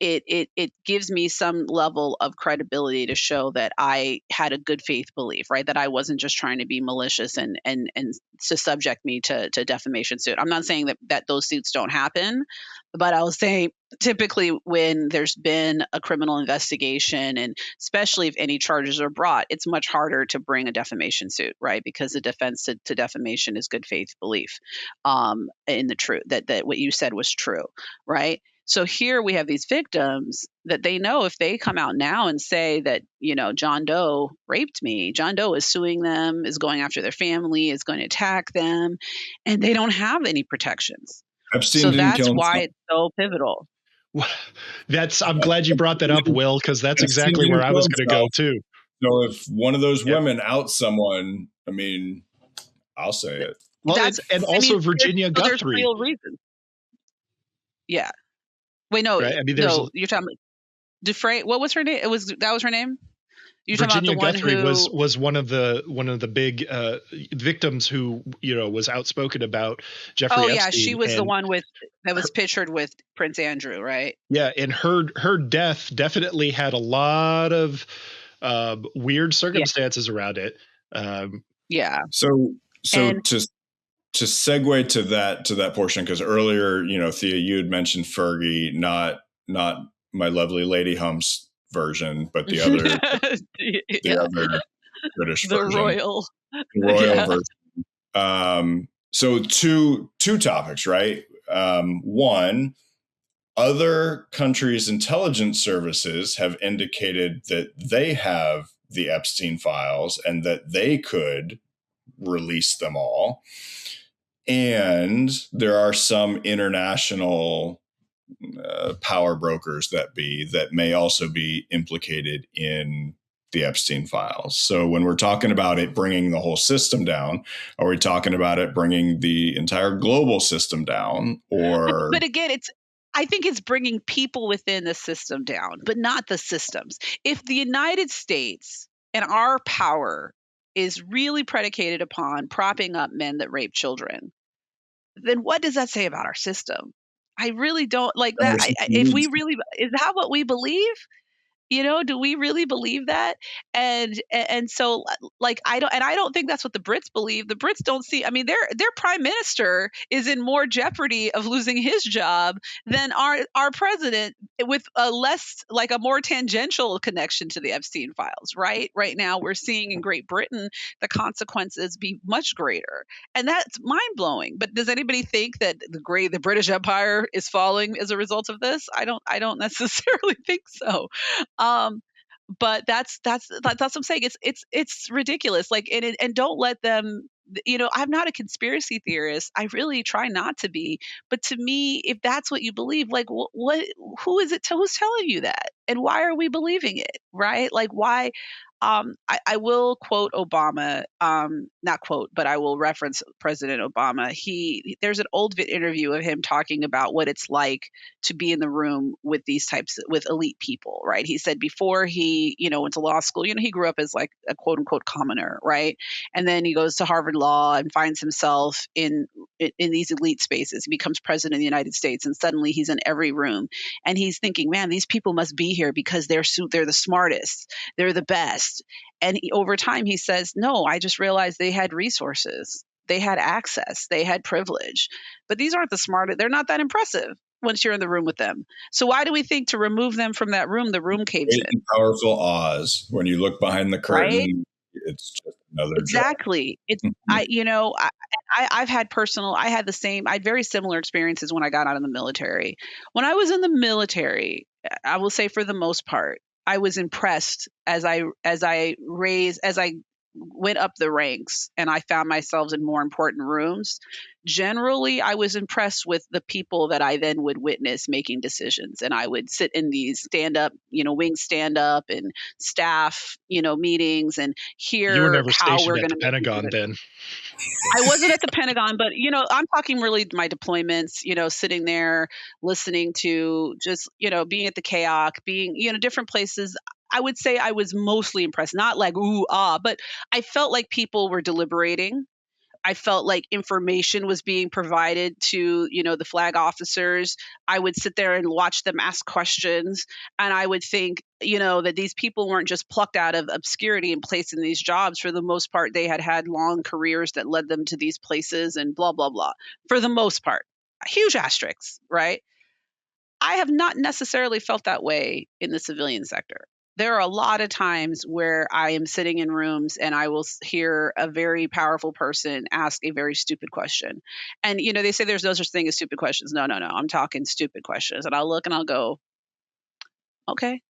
it gives me some level of credibility to show that I had a good faith belief, right? That I wasn't just trying to be malicious and to subject me to defamation suit. I'm not saying that those suits don't happen, but I will say typically when there's been a criminal investigation, and especially if any charges are brought, it's much harder to bring a defamation suit, right? Because the defense to defamation is good faith belief in the truth, that what you said was true, right? So here we have these victims that they know if they come out now and say that, John Doe raped me, John Doe is suing them, is going after their family, is going to attack them, and they don't have any protections. Epstein So didn't that's kill why himself. it's so pivotal. I'm glad you brought that up, Will, because that's Epstein exactly where didn't I kill was going to go himself. too. So if one of those Yep. women outs someone, I mean, I'll say it. Well, That's, and also Virginia there's Guthrie, real reason. Yeah. Wait, no, right? I mean, there's you're talking about Dufresne. What was her name? That was her name? You're talking about the Virginia one Guthrie who was one of the big victims who was outspoken about Jeffrey Oh yeah, she Epstein, was the and one that was pictured with Prince Andrew, right? yeah, and her death definitely had a lot of weird Yeah. circumstances around it. Yeah. So And to segue to that portion, because earlier, Thea, you had mentioned Fergie, not my lovely lady humps version, but the other yeah, British the version, royal. royal Yeah. version. So two topics, right? One, other countries' intelligence services have indicated that they have the Epstein files and that they could release them all. And there are some international power brokers that may also be implicated in the Epstein files. So when we're talking about it bringing the whole system down, are we talking about it bringing the entire global system down? Or But again, I think it's bringing people within the system down, but not the systems. If the United States and our power is really predicated upon propping up men that rape children, then what does that say about our system? I really don't like that. If we really, is that what we believe? Do we really believe that? And so like I don't think that's what the Brits believe. The Brits don't see, I mean, their prime minister is in more jeopardy of losing his job than our president, with a more tangential connection to the Epstein files, right? Right now we're seeing in Great Britain the consequences be much greater. And that's mind-blowing. But does anybody think that the British Empire is falling as a result of this? I don't necessarily think so. Um, but that's what I'm saying. It's ridiculous. Like, and don't let them. I'm not a conspiracy theorist. I really try not to be. But to me, if that's what you believe, like, what who is it? Who's telling you that? And why are we believing it? Right? Like, why? I will quote Obama, not quote, but I will reference President Obama. There's an old interview of him talking about what it's like to be in the room with with elite people, right? He said before he, went to law school, he grew up as like a quote unquote commoner, right? And then he goes to Harvard Law and finds himself in these elite spaces. He becomes president of the United States, and suddenly he's in every room, and he's thinking, man, these people must be here because they're the smartest, they're the best. And over time, he says, no, I just realized they had resources, they had access, they had privilege, but these aren't the smartest. They're not that impressive once you're in the room with them. So why do we think to remove them from that room, the room caves great in? and powerful Oz, when you look behind the Right? curtain, it's just another Exactly. It's job. I had the same, I had very similar experiences when I got out of the military. When I was in the military, I will say for the most part, I was impressed as I went up the ranks and I found myself in more important rooms. Generally, I was impressed with the people that I then would witness making decisions. And I would sit in these stand up, wing stand up and staff, meetings, and You were hear never how stationed we're at going the to make these Pentagon decisions. then. I wasn't at the Pentagon, but I'm talking really my deployments, sitting there listening to just, being at the KAOC, being, different places. I would say I was mostly impressed, not like ooh ah, but I felt like people were deliberating. I felt like information was being provided to, the flag officers. I would sit there and watch them ask questions. And I would think, that these people weren't just plucked out of obscurity and placed in these jobs. For the most part, they had had long careers that led them to these places and blah, blah, blah. For the most part, huge asterisks, right? I have not necessarily felt that way in the civilian sector. there are a lot of times where I am sitting in rooms and I will hear a very powerful person ask a very stupid question. And, they say there's no such thing as stupid questions. No, no, no. I'm talking stupid questions. And I'll look and I'll go, okay,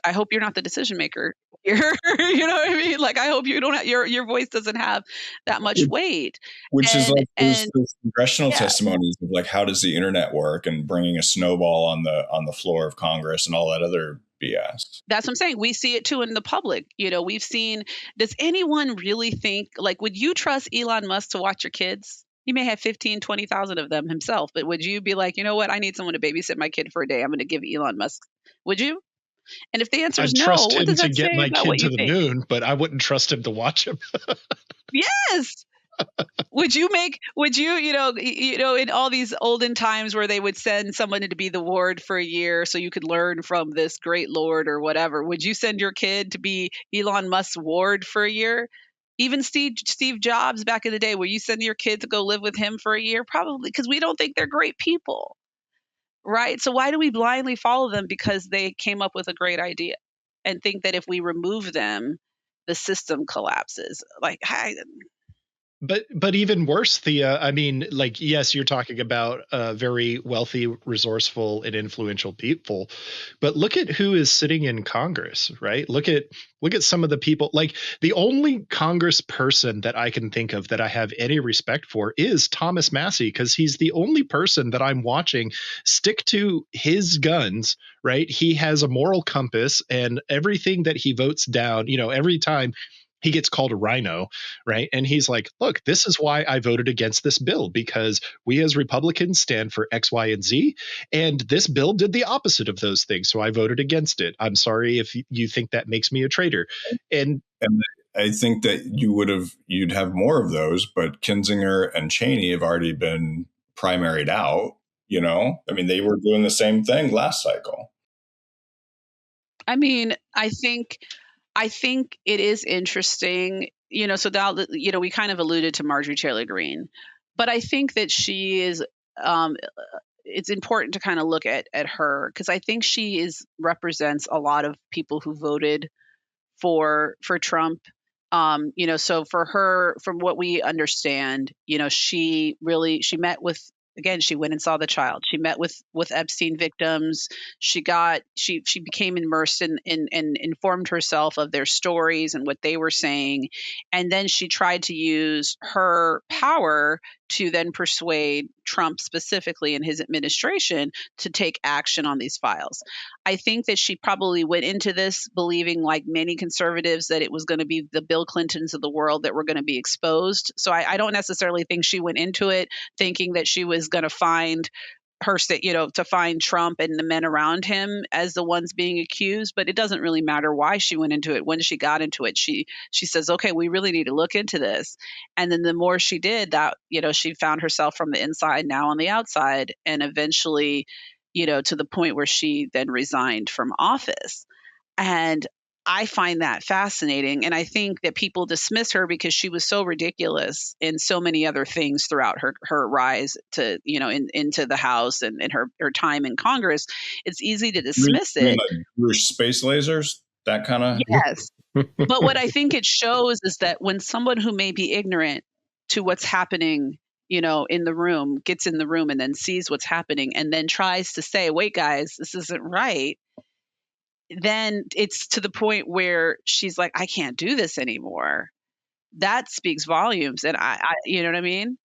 I hope you're not the decision maker here. You know what I mean? Like, I hope you don't have, your voice doesn't have that much weight. Which is And, like those congressional yeah. testimonies of like, how does the internet work, and bringing a snowball on the floor of Congress and all that other BS. That's what I'm saying. We see it too in the public. We've seen, does anyone really think, like, would you trust Elon Musk to watch your kids? He may have 15, 20,000 of them himself, but would you be like, you know what? I need someone to babysit my kid for a day. I'm going to give Elon Musk. Would you? And if the answer is I'd no, trust what him does to that get say my about kid what to you the think? moon, but I wouldn't trust him to watch him. Yes. Would you, in all these olden times where they would send someone to be the ward for a year so you could learn from this great lord or whatever, would you send your kid to be Elon Musk's ward for a year? Even Steve Jobs back in the day, will you send your kid to go live with him for a year? Probably, because we don't think they're great people, right? So why do we blindly follow them because they came up with a great idea and think that if we remove them, the system collapses? Like, But even worse, I mean, like, yes, you're talking about very wealthy, resourceful, and influential people, but look at who is sitting in Congress, right? Look at some of the people. Like, the only Congress person that I can think of that I have any respect for is Thomas Massey, because he's the only person that I'm watching stick to his guns, right? He has a moral compass, and everything that he votes down, every time he gets called a rhino, right? And he's like, look, this is why I voted against this bill, because we as Republicans stand for X, Y, and Z. And this bill did the opposite of those things. So I voted against it. I'm sorry if you think that makes me a traitor. And I think that you'd have more of those, but Kinzinger and Cheney have already been primaried out. I mean, they were doing the same thing last cycle. I mean, I think it is interesting, so now that, we kind of alluded to Marjorie Taylor Greene, but I think that she is, it's important to kind of look at her, because I think she represents a lot of people who voted for Trump. So for her, from what we understand, she met with, again, she went and saw the child. She met with Epstein victims. She became immersed in and informed herself of their stories and what they were saying. And then she tried to use her power to then persuade Trump specifically and his administration to take action on these files. I think that she probably went into this believing, like many conservatives, that it was going to be the Bill Clintons of the world that were going to be exposed. So I don't necessarily think she went into it thinking that she was going to find to find Trump and the men around him as the ones being accused. But it doesn't really matter why she went into it. When she got into it, she says, okay, we really need to look into this. And then the more she did that, she found herself from the inside now on the outside, and eventually, to the point where she then resigned from office. And I find that fascinating. And I think that people dismiss her because she was so ridiculous in so many other things throughout her rise to, into the House and her time in Congress. It's easy to dismiss it. Like space lasers, that kind of. Yes. But what I think it shows is that when someone who may be ignorant to what's happening, in the room, gets in the room and then sees what's happening and then tries to say, wait, guys, this isn't right, then it's to the point where she's like, I can't do this anymore. That speaks volumes. And I you know what I mean?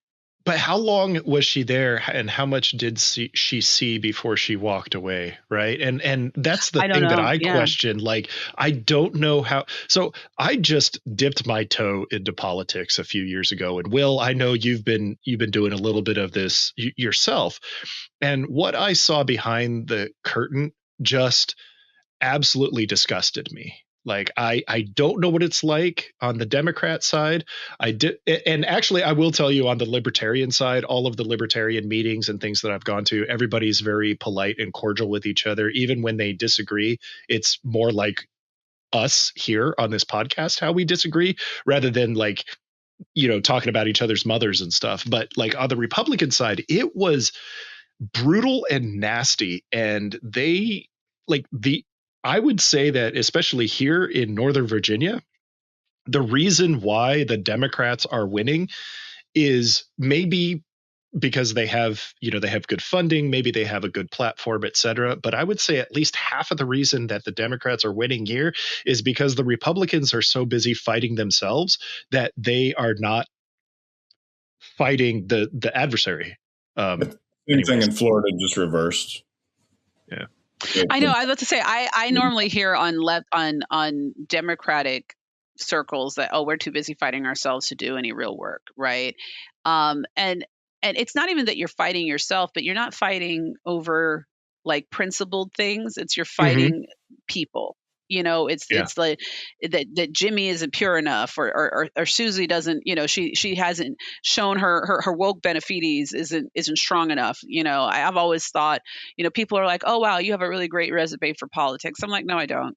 But how long was she there, and how much did she see before she walked away, right? And that's the thing that I question. Like, I don't know how. So I just dipped my toe into politics a few years ago, and Will, I know you've been doing a little bit of this yourself, and what I saw behind the curtain just absolutely disgusted me. Like, I don't know what it's like on the Democrat side. I did, and actually, I will tell you, on the Libertarian side, all of the Libertarian meetings and things that I've gone to, everybody's very polite and cordial with each other. Even when they disagree, it's more like us here on this podcast, how we disagree, rather than like, talking about each other's mothers and stuff. But like on the Republican side, it was brutal and nasty. And they, like, I would say that especially here in Northern Virginia, the reason why the Democrats are winning is maybe because they have, they have good funding, maybe they have a good platform, et cetera. But I would say at least half of the reason that the Democrats are winning here is because the Republicans are so busy fighting themselves that they are not fighting the adversary. Same thing Anyways, in Florida, just reversed. yeah. I know. I was about to say I normally hear on Democratic circles that, oh, we're too busy fighting ourselves to do any real work, right? And it's not even that you're fighting yourself, but you're not fighting over like principled things. It's you're fighting people. Yeah. It's like that Jimmy isn't pure enough, or Susie doesn't, she hasn't shown her woke benefides isn't strong enough. I've always thought, people are like, oh wow, you have a really great resume for politics. I'm like, no, I don't,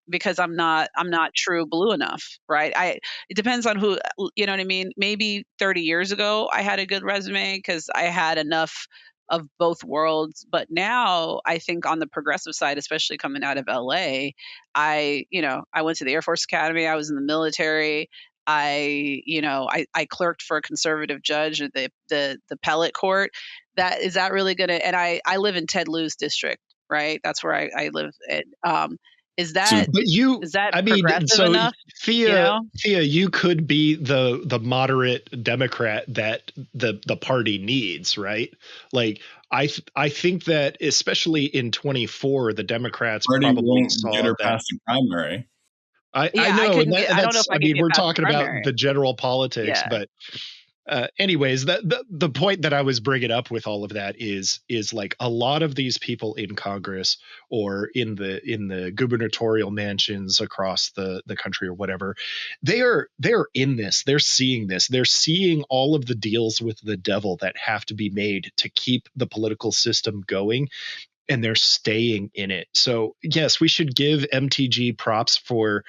because I'm not true blue enough, right? It depends on who, you know what I mean? Maybe 30 years ago I had a good resume because I had enough of both worlds. But now I think on the progressive side, especially coming out of LA, I went to the Air Force Academy, I was in the military. I clerked for a conservative judge at the appellate court. That really gonna, and I live in Ted Lieu's district, right? That's where I live at. Is So, that But is that I mean, progressive so enough? You Thea, know? you could be the moderate Democrat that the party needs, right? Like, I think that especially in 24, the Democrats party probably won't get saw her that. past the primary. I Yeah, I know, and couldn't get. I don't know if that's, I I could mean, get we're past the talking about primary. the general politics, Yeah. but anyways, the point that I was bringing up with all of that is like a lot of these people in Congress or in the gubernatorial mansions across the country or whatever, they're in this, they're seeing this, they're seeing all of the deals with the devil that have to be made to keep the political system going, and they're staying in it. So yes, we should give MTG props for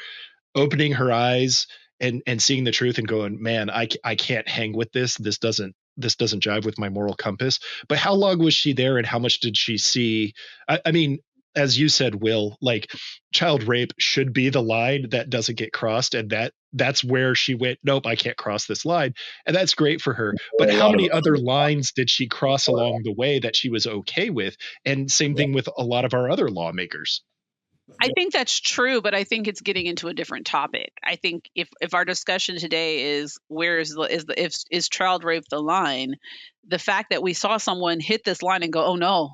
opening her eyes and seeing the truth and going, man, I can't hang with this. This doesn't jive with my moral compass. But how long was she there, and how much did she see? I mean, as you said, Will, like, child rape should be the line that doesn't get crossed, and that's where she went, nope, I can't cross this line. And that's great for her. A But how lot of many other other lines did she cross along the way that she was okay with? And same thing with a lot of our other lawmakers. I think that's true, but I think it's getting into a different topic. I think if our discussion today is where is child rape the line, the fact that we saw someone hit this line and go, oh no.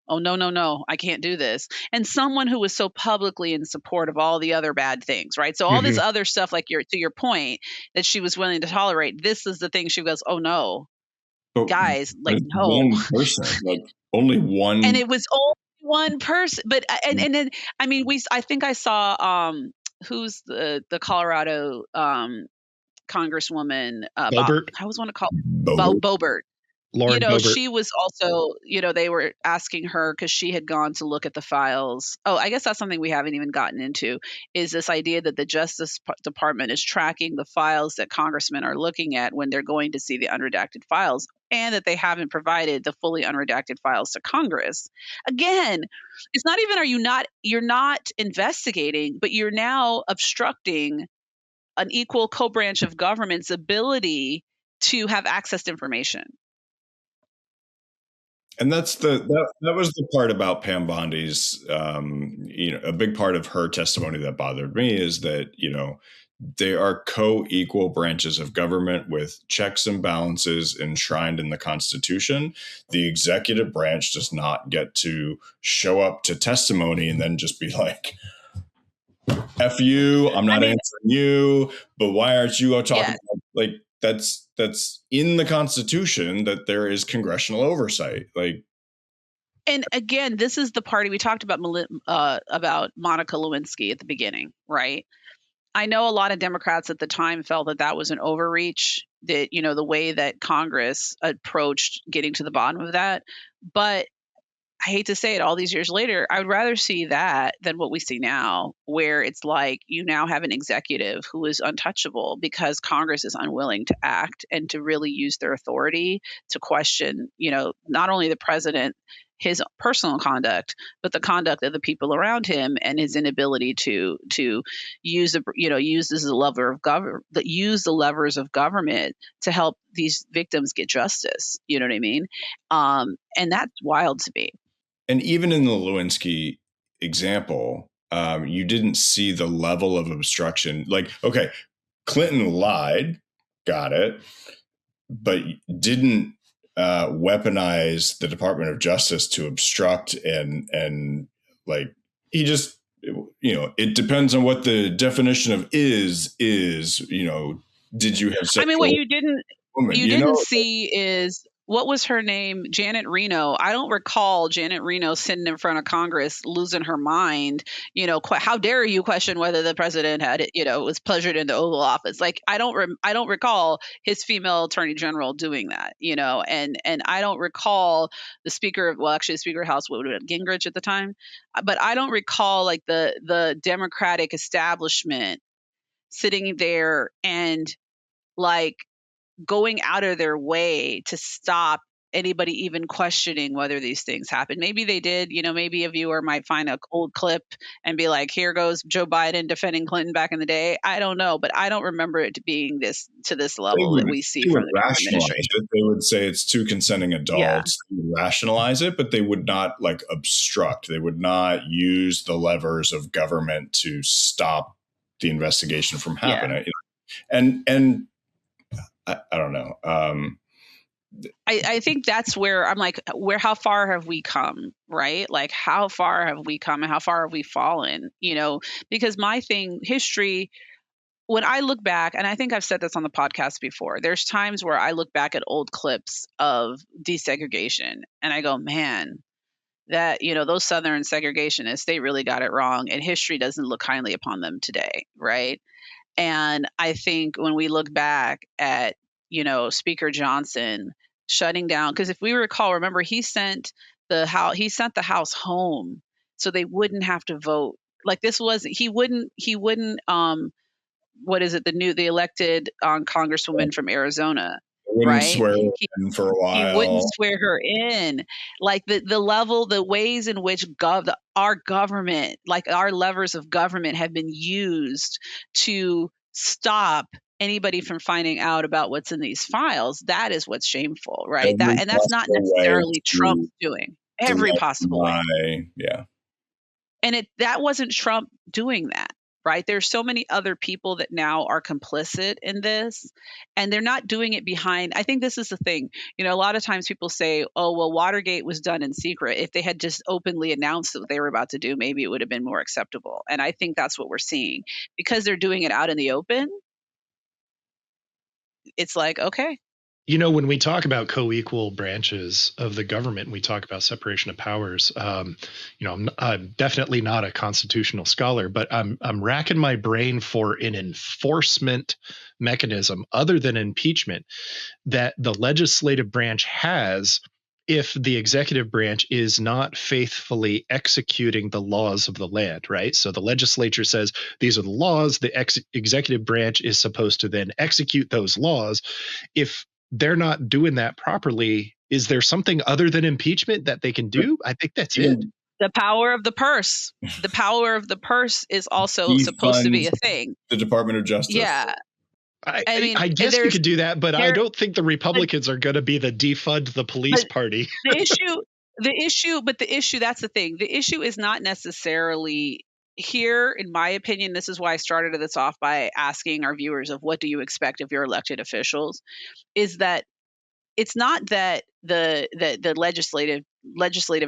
Oh no, no, no, I can't do this. And someone who was so publicly in support of all the other bad things, right? So all this Mhm. other stuff, like to your point, that she was willing to tolerate, this is the thing she goes, oh no, But guys, like it's no. one person, like only And one. it was only one person, but and then I mean I think I saw who's the Colorado congresswoman, Boebert, I always want to call Voter. Boebert. Lauren Boebert. She was also, they were asking her because she had gone to look at the files. Oh, I guess that's something we haven't even gotten into, is this idea that the Justice Department is tracking the files that congressmen are looking at when they're going to see the unredacted files, and that they haven't provided the fully unredacted files to Congress. Again, it's not even you're not investigating, but you're now obstructing an equal co-branch of government's ability to have access to information. And that's that was the part about Pam Bondi's, a big part of her testimony that bothered me is that, they are co-equal branches of government with checks and balances enshrined in the Constitution. The executive branch does not get to show up to testimony and then just be like, F you, I'm not answering you, but why aren't you talking Yeah. about, like, that's in the Constitution that there is congressional oversight. Like, And again, this is the party we talked about Monica Lewinsky at the beginning, right? I know a lot of Democrats at the time felt that that was an overreach, that, the way that Congress approached getting to the bottom of that. But I hate to say it, all these years later, I would rather see that than what we see now, where it's like you now have an executive who is untouchable because Congress is unwilling to act and to really use their authority to question, not only the president his personal conduct, but the conduct of the people around him and his inability to use use the levers of government to help these victims get justice. You know what I mean? And that's wild to me. And even in the Lewinsky example, you didn't see the level of obstruction. Like, okay, Clinton lied, got it, but didn't weaponize the Department of Justice to obstruct and like he just, it depends on what the definition of is, did you have sexual? I mean, what you didn't woman, you didn't see is, what was her name? Janet Reno. I don't recall Janet Reno sitting in front of Congress losing her mind. How dare you question whether the president had, was pleasured in the Oval Office? Like, I don't recall his female attorney general doing that. And I don't recall the speaker of, well, actually, the Speaker of the House, what would it, Gingrich at the time, but I don't recall like the Democratic establishment sitting there and like going out of their way to stop anybody even questioning whether these things happen. Maybe they did. Maybe a viewer might find an old clip and be like, here goes Joe Biden defending Clinton back in the day. I don't know, but I don't remember it being to this level that we see from the administration. They would say it's two consenting adults. They would rationalize it, but they would not like obstruct. They would not use the levers of government to stop the investigation from happening. And I don't know. I think that's where I'm like, how far have we come, right? Like, how far have we come and how far have we fallen? Because history, when I look back, and I think I've said this on the podcast before, there's times where I look back at old clips of desegregation and I go, man, that, those Southern segregationists, they really got it wrong. And history doesn't look kindly upon them today, right? And I think when we look back at, Speaker Johnson shutting down, because if we remember, he sent the House home so they wouldn't have to vote. Like, this wasn't, he wouldn't, what is it? The elected Congresswoman from Arizona, right? Swear in for a while. He wouldn't swear her in. Like the level, the ways in which our government, like our levers of government, have been used to stop anybody from finding out about what's in these files. That is what's shameful, right? And that's not necessarily Trump doing. Every possible way. Yeah. And that wasn't Trump doing that. Right? There's so many other people that now are complicit in this, and they're not doing it behind. I think this is the thing. A lot of times people say, oh, well, Watergate was done in secret. If they had just openly announced what they were about to do, maybe it would have been more acceptable. And I think that's what we're seeing. Because they're doing it out in the open, it's like, okay. When we talk about co-equal branches of the government, we talk about separation of powers. I'm definitely not a constitutional scholar, but I'm racking my brain for an enforcement mechanism other than impeachment that the legislative branch has if the executive branch is not faithfully executing the laws of the land, right? So the legislature says these are the laws. The executive branch is supposed to then execute those laws. If they're not doing that properly, is there something other than impeachment that they can do? I think that's it. The power of the purse. The power of the purse is also supposed to be a thing. The Department of Justice. Yeah. I guess we could do that, but I don't think the Republicans are going to be the defund the police party. The issue, that's the thing. The issue is not necessarily here, in my opinion. This is why I started this off by asking our viewers of what do you expect of your elected officials, is that it's not that the legislative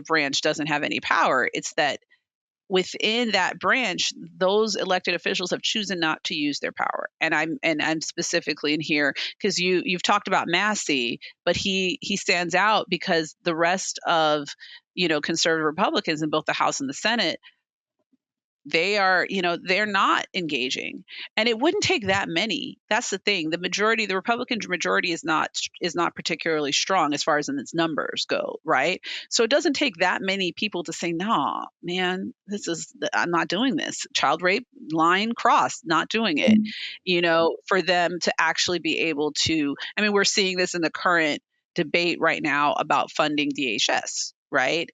branch doesn't have any power. It's that within that branch, those elected officials have chosen not to use their power. And I'm specifically in here because you've talked about Massey, but he stands out because the rest of conservative Republicans in both the House and the Senate, they're not engaging. And it wouldn't take that many. That's the thing. The Republican majority is not particularly strong as far as in its numbers go, right? So it doesn't take that many people to say, "No, man, I'm not doing this. Child rape, line crossed, not doing it." For them to actually be able to, I mean, we're seeing this in the current debate right now about funding DHS. right?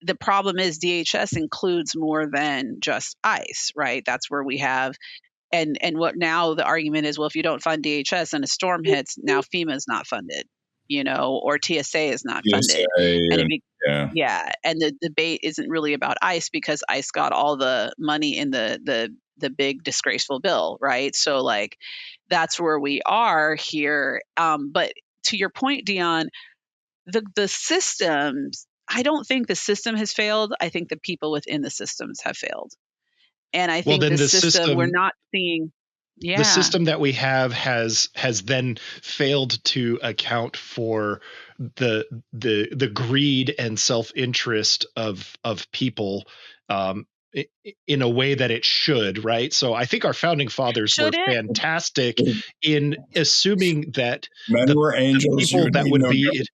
The problem is DHS includes more than just ICE, right? That's where we have and what now the argument is, well, if you don't fund DHS and a storm hits, now FEMA is not funded, or TSA is not TSA funded. And and yeah. yeah, and the debate isn't really about ICE because ICE got all the money in the big disgraceful bill, right? So like that's where we are here. But to your point, Dion, the systems, I don't think the system has failed. I think the people within the systems have failed. And I Well, think then the system we're not seeing. the Yeah. system that we have has then failed to account for the greed and self-interest of people, um, in a way that it should, right? So I think our founding fathers were Should it? fantastic in assuming that Men the were angels. You people would that need would no be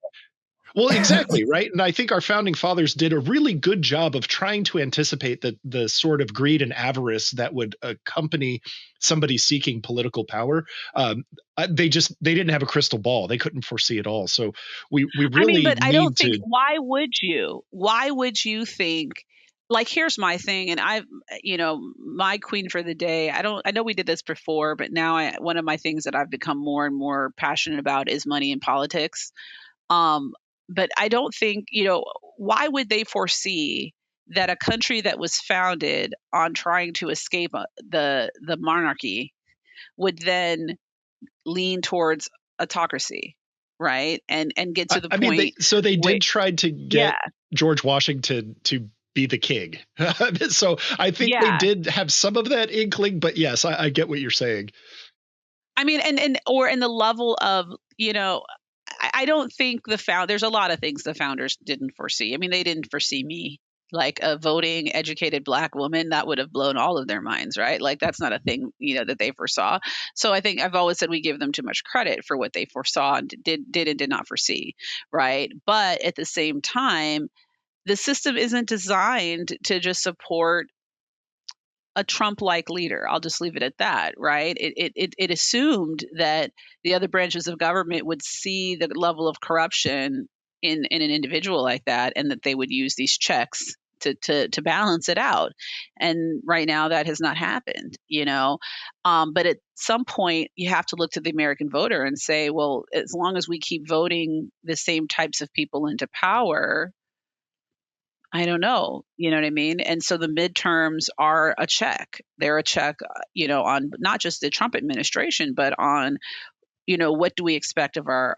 well, exactly, right? And I think our founding fathers did a really good job of trying to anticipate the sort of greed and avarice that would accompany somebody seeking political power. They didn't have a crystal ball; they couldn't foresee it all. So we I mean, really but I don't need think, to. why would you? Why would you think, like, here's my thing, and my queen for the day, I know we did this before, but now one of my things that I've become more and more passionate about is money in politics. Um, but I don't think, why would they foresee that a country that was founded on trying to escape the monarchy would then lean towards autocracy, right? And get to the I mean, point they where, did try to yeah, get George Washington to be the king. So I think they yeah. did have some of that inkling, but yes, I get what you're saying. I mean, and or in the level of, I don't think there's a lot of things the founders didn't foresee. I mean, they didn't foresee me, like a voting, educated Black woman. That would have blown all of their minds, right? Like that's not a thing, that they foresaw. So I think I've always said we give them too much credit for what they foresaw and did and did not foresee, right? But at the same time, the system isn't designed to just support a Trump-like leader. I'll just leave it at that, right? It assumed that the other branches of government would see the level of corruption in an individual like that, and that they would use these checks to balance it out. And right now, that has not happened. But at some point, you have to look to the American voter and say, well, as long as we keep voting the same types of people into power, I don't know. You know what I mean? And so the midterms are a check. They're a check, on not just the Trump administration, but on, what do we expect of our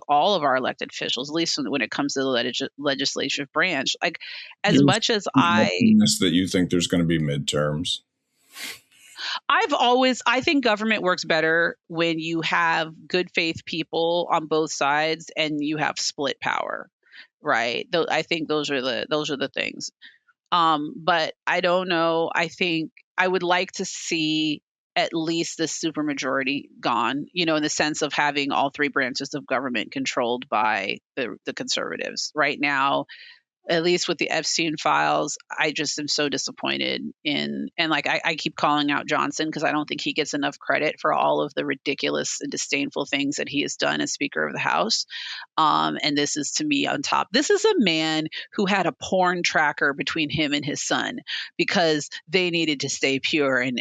all of our elected officials, at least when it comes to the legislative branch. Like, as You're much as I that you think there's going to be midterms. I think government works better when you have good faith people on both sides and you have split power, right? I think those are the things. But I don't know. I think I would like to see at least the supermajority gone, in the sense of having all three branches of government controlled by the conservatives. Right now, at least with the Epstein Files, I just am so disappointed and like I keep calling out Johnson because I don't think he gets enough credit for all of the ridiculous and disdainful things that he has done as Speaker of the House. And this is, to me, on top. This is a man who had a porn tracker between him and his son because they needed to stay pure, and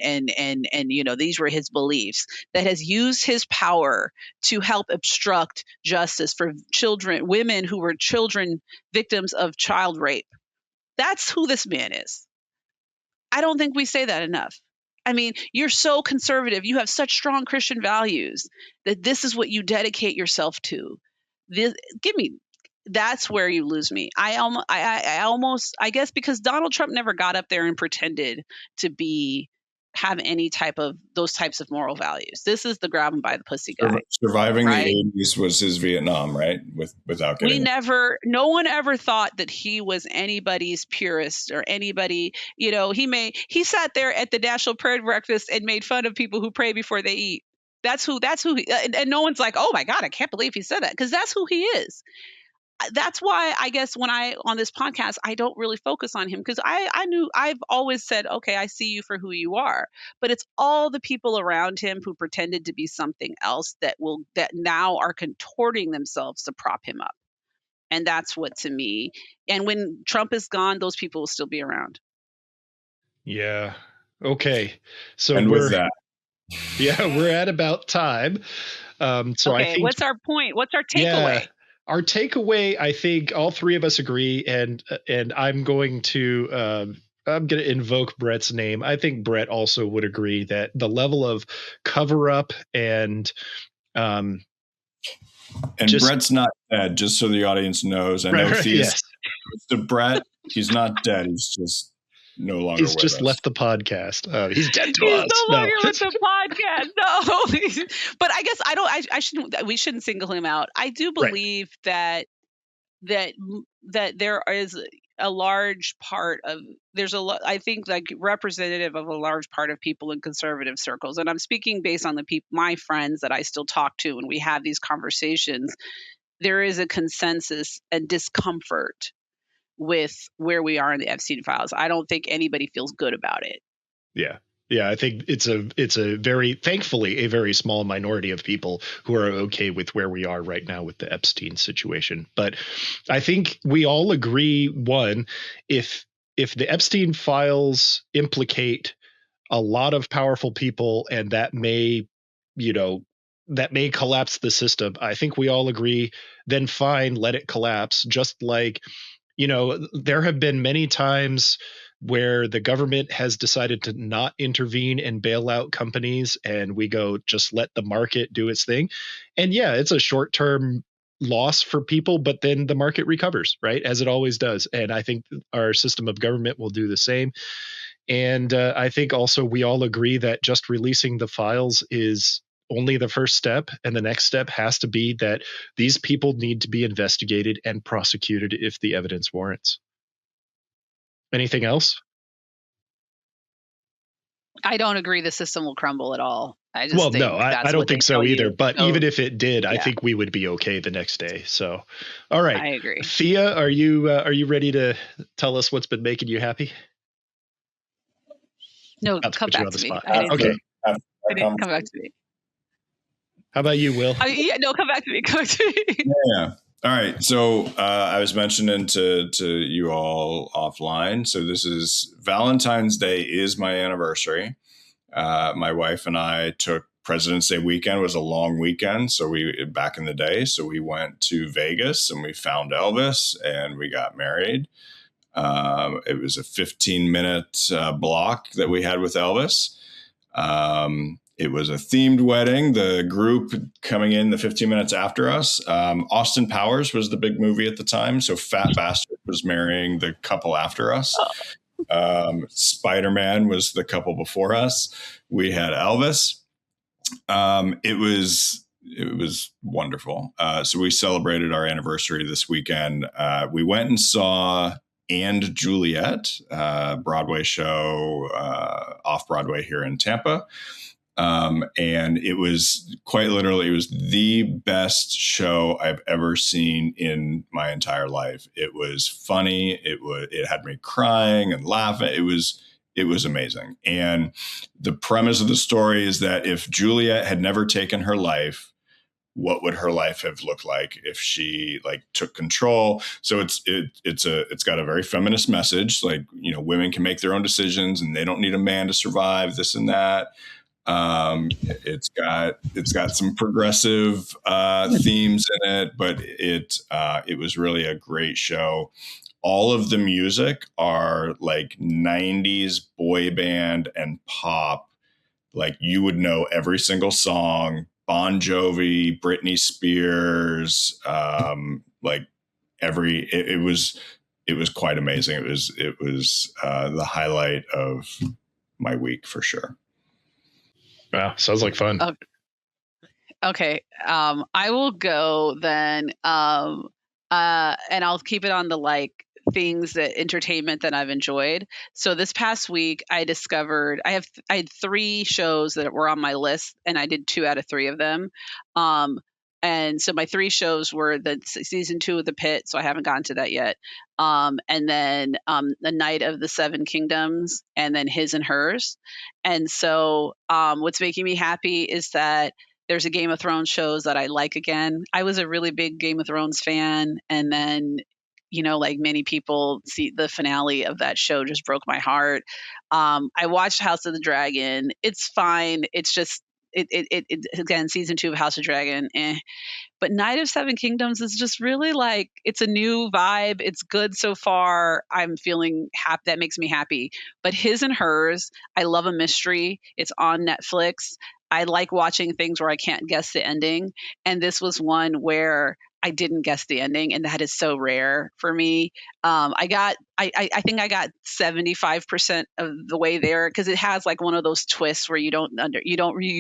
these were his beliefs, that has used his power to help obstruct justice for women who were children victims of child rape. That's who this man is. I don't think we say that enough. I mean, you're so conservative. You have such strong Christian values that this is what you dedicate yourself to. Give me. That's where you lose me. I almost, I guess, because Donald Trump never got up there and pretended to have any type of those types of moral values. This is the grab him by the pussy guy. Surviving right? the 80s was his Vietnam, right? Without getting No one ever thought that he was anybody's purist or anybody, he sat there at the National Prayer Breakfast and made fun of people who pray before they eat. That's who and no one's like, oh my God, I can't believe he said that, because that's who he is. That's why I guess when on this podcast, I don't really focus on him, because I've always said, okay, I see you for who you are, but it's all the people around him who pretended to be something else that now are contorting themselves to prop him up. And that's what, to me, and when Trump is gone, those people will still be around. Yeah. Okay. So And with that, we're at about time. So I Okay, think, what's our point? What's our yeah, takeaway? our takeaway, I think all three of us agree, and I'm going to invoke Brett's name. I think Brett also would agree that the level of cover up and um, and just Brett's not dead, just so the audience knows. I know right, Thea's yes, to Brett. He's not dead. He's just no longer he's with just us. left the podcast. He's dead to He's us. no No. longer with the podcast. No, but I guess I don't. I shouldn't. We shouldn't single him out. I do Right. believe that there is a large part of I think, like, representative of a large part of people in conservative circles, and I'm speaking based on the people, my friends that I still talk to when we have these conversations. There is a consensus and discomfort with where we are in the Epstein Files. I don't think anybody feels good about it. Yeah. Yeah, I think it's a very, thankfully, a very small minority of people who are okay with where we are right now with the Epstein situation. But I think we all agree, one, if the Epstein files implicate a lot of powerful people, and that may, that may collapse the system, I think we all agree, then fine, let it collapse. Just like, there have been many times where the government has decided to not intervene and bail out companies, and we go, just let the market do its thing. And yeah, it's a short term loss for people, but then the market recovers, right? As it always does. And I think our system of government will do the same. And I think also we all agree that just releasing the files is only the first step. And the next step has to be that these people need to be investigated and prosecuted if the evidence warrants. Anything else? I don't agree the system will crumble at all. I just Well, no, think I that's don't what they think so tell either. you. But So, even if it did, I yeah, think we would be okay the next day. So, all right, I agree. Thea, are you ready to tell us what's been making you happy? No, Not to come put you back on the to me. spot. I didn't. Okay. After I didn't come back to me. How about you, Will? No, come back to me. Come back to me. Yeah. All right. So I was mentioning to you all offline. So this is Valentine's Day is my anniversary. My wife and I took President's Day weekend. It was a long weekend. So we back in the day. So we went to Vegas and we found Elvis and we got married. It was a 15-minute block that we had with Elvis. It was a themed wedding. The group coming in the 15 minutes after us, Austin Powers was the big movie at the time. So Fat Bastard was marrying the couple after us. Spider-Man was the couple before us. We had Elvis. It was wonderful. So we celebrated our anniversary this weekend. We went and saw And Juliet, Broadway show off Broadway here in Tampa. And it was quite literally, it was the best show I've ever seen in my entire life. It was funny. It had me crying and laughing. It was amazing. And the premise of the story is that if Juliet had never taken her life, what would her life have looked like if she took control? So it's got a very feminist message, women can make their own decisions and they don't need a man to survive, this and that. It's got some progressive themes in it, but it was really a great show. All of the music are like 90s boy band and pop. Like you would know every single song. Bon Jovi, Britney Spears, it was quite amazing. It was the highlight of my week for sure. Wow, sounds like fun. Okay. I will go then. And I'll keep it on the things that entertainment that I've enjoyed. So this past week I discovered I had 3 shows that were on my list and I did 2 out of 3 of them. And so my 3 shows were the season 2 of The Pit, so I haven't gotten to that yet. And then The Night of the Seven Kingdoms, and then His and Hers. And so what's making me happy is that there's a Game of Thrones shows that I like again. I was a really big Game of Thrones fan, and then, like many people, see the finale of that show just broke my heart. I watched House of the Dragon. It's fine. It's just again, season 2 of House of Dragon. But Night of Seven Kingdoms is just really like, it's a new vibe. It's good so far. I'm feeling happy. That makes me happy. But His and Hers, I love a mystery. It's on Netflix. I like watching things where I can't guess the ending. And this was one where I didn't guess the ending, and that is so rare for me. I think I got 75% of the way there, because it has like one of those twists where you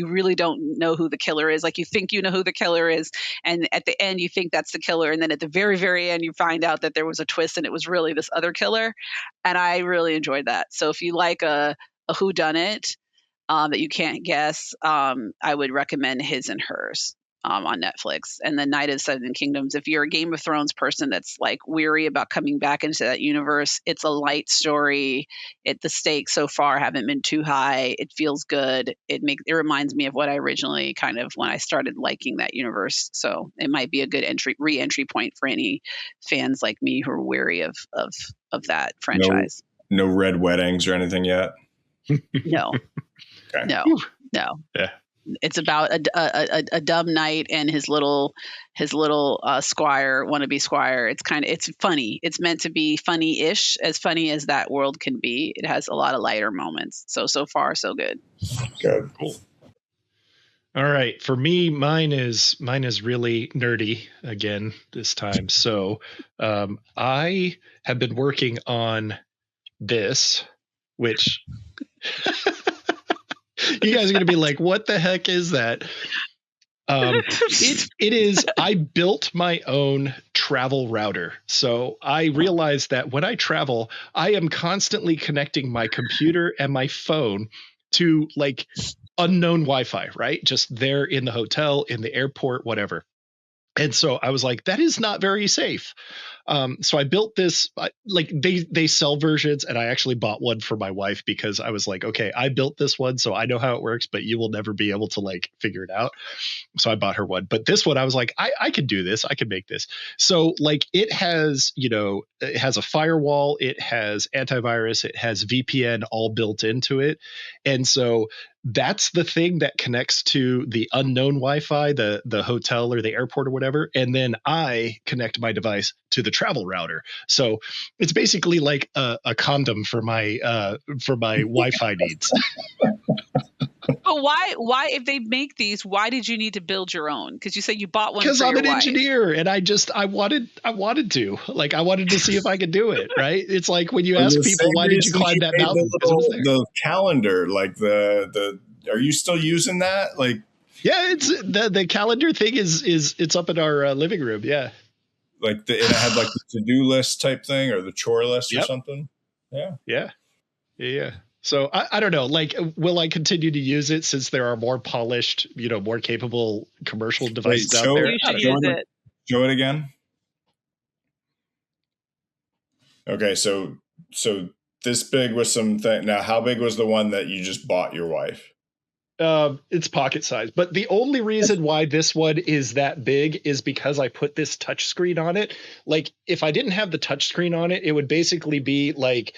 really don't know who the killer is. Like, you think you know who the killer is, and at the end you think that's the killer, and then at the very, very end you find out that there was a twist and it was really this other killer. And I really enjoyed that. So if you like a whodunit that you can't guess, I would recommend His and Hers on Netflix. And then Night of Seven Kingdoms, if you're a Game of Thrones person that's like weary about coming back into that universe, it's a light story. The stakes so far haven't been too high. It feels good. It reminds me of what I originally kind of, when I started liking that universe. So it might be a good re-entry point for any fans like me who are weary of that franchise. No red weddings or anything yet? No. Okay. No. Yeah. It's about a dumb knight and his little squire, wannabe squire. It's funny. It's meant to be funny-ish, as funny as that world can be. It has a lot of lighter moments. So far, so good. Good. Cool. All right. For me, mine is really nerdy again this time. So I have been working on this, which you guys are going to be like, what the heck is that? It is, I built my own travel router. So I realized that when I travel, I am constantly connecting my computer and my phone to like unknown Wi-Fi, right? Just there in the hotel, in the airport, whatever. And so I was like, that is not very safe. So I built this, like they sell versions, and I actually bought one for my wife because I was like, okay, I built this one, so I know how it works, but you will never be able to like figure it out. So I bought her one, but this one I was like, I could do this. I could make this. So like it has a firewall, it has antivirus, it has VPN all built into it. And so that's the thing that connects to the unknown Wi-Fi, the hotel or the airport or whatever. And then I connect my device to the travel router. So it's basically like a condom for my Wi-Fi needs. But why, if they make these, why did you need to build your own? Because you said you bought one. Because I'm an wife. engineer, and I wanted to, like, I wanted to see if I could do it. Right? It's like when you ask people, why did you climb that mountain? The calendar, like the are you still using that? Like, yeah, it's the calendar thing is it's up in our living room. Yeah. Like it had like the to-do list type thing or the chore list or something. Yeah. So I don't know, like, will I continue to use it since there are more polished, more capable commercial devices out there? You should use it. Show it again. Okay. So this big was something. Now, how big was the one that you just bought your wife? It's pocket size, but the only reason why this one is that big is because I put this touch screen on it. Like, if I didn't have the touch screen on it, it would basically be like,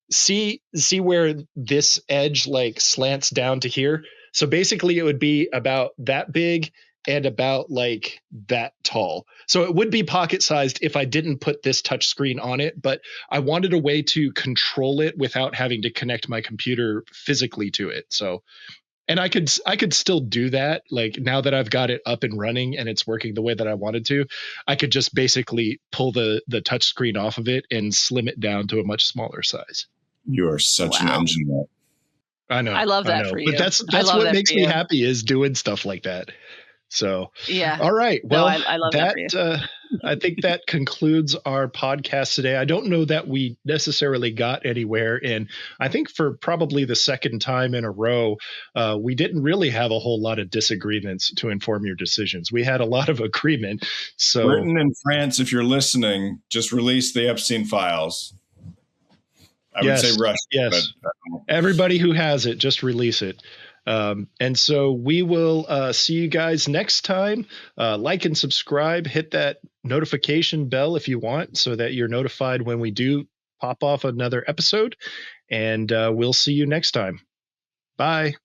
see where this edge like slants down to here. So basically it would be about that big and about like that tall. So it would be pocket sized if I didn't put this touch screen on it, but I wanted a way to control it without having to connect my computer physically to it. So, and I could still do that. Like, now that I've got it up and running and it's working the way that I wanted to, I could just basically pull the touch screen off of it and slim it down to a much smaller size. You are such an engineer. I know. I love that for you. But that's what makes me happy, is doing stuff like that. So, yeah. All right. Well, I love that for you. I think that concludes our podcast today. I don't know that we necessarily got anywhere. And I think for probably the second time in a row, we didn't really have a whole lot of disagreements to inform your decisions. We had a lot of agreement. So, Britain and France, if you're listening, just release the Epstein Files. I would say Russia. Yes. But everybody who has it, just release it. And so we will see you guys next time. Like and subscribe, hit that notification bell if you want so that you're notified when we do pop off another episode. And we'll see you next time. Bye.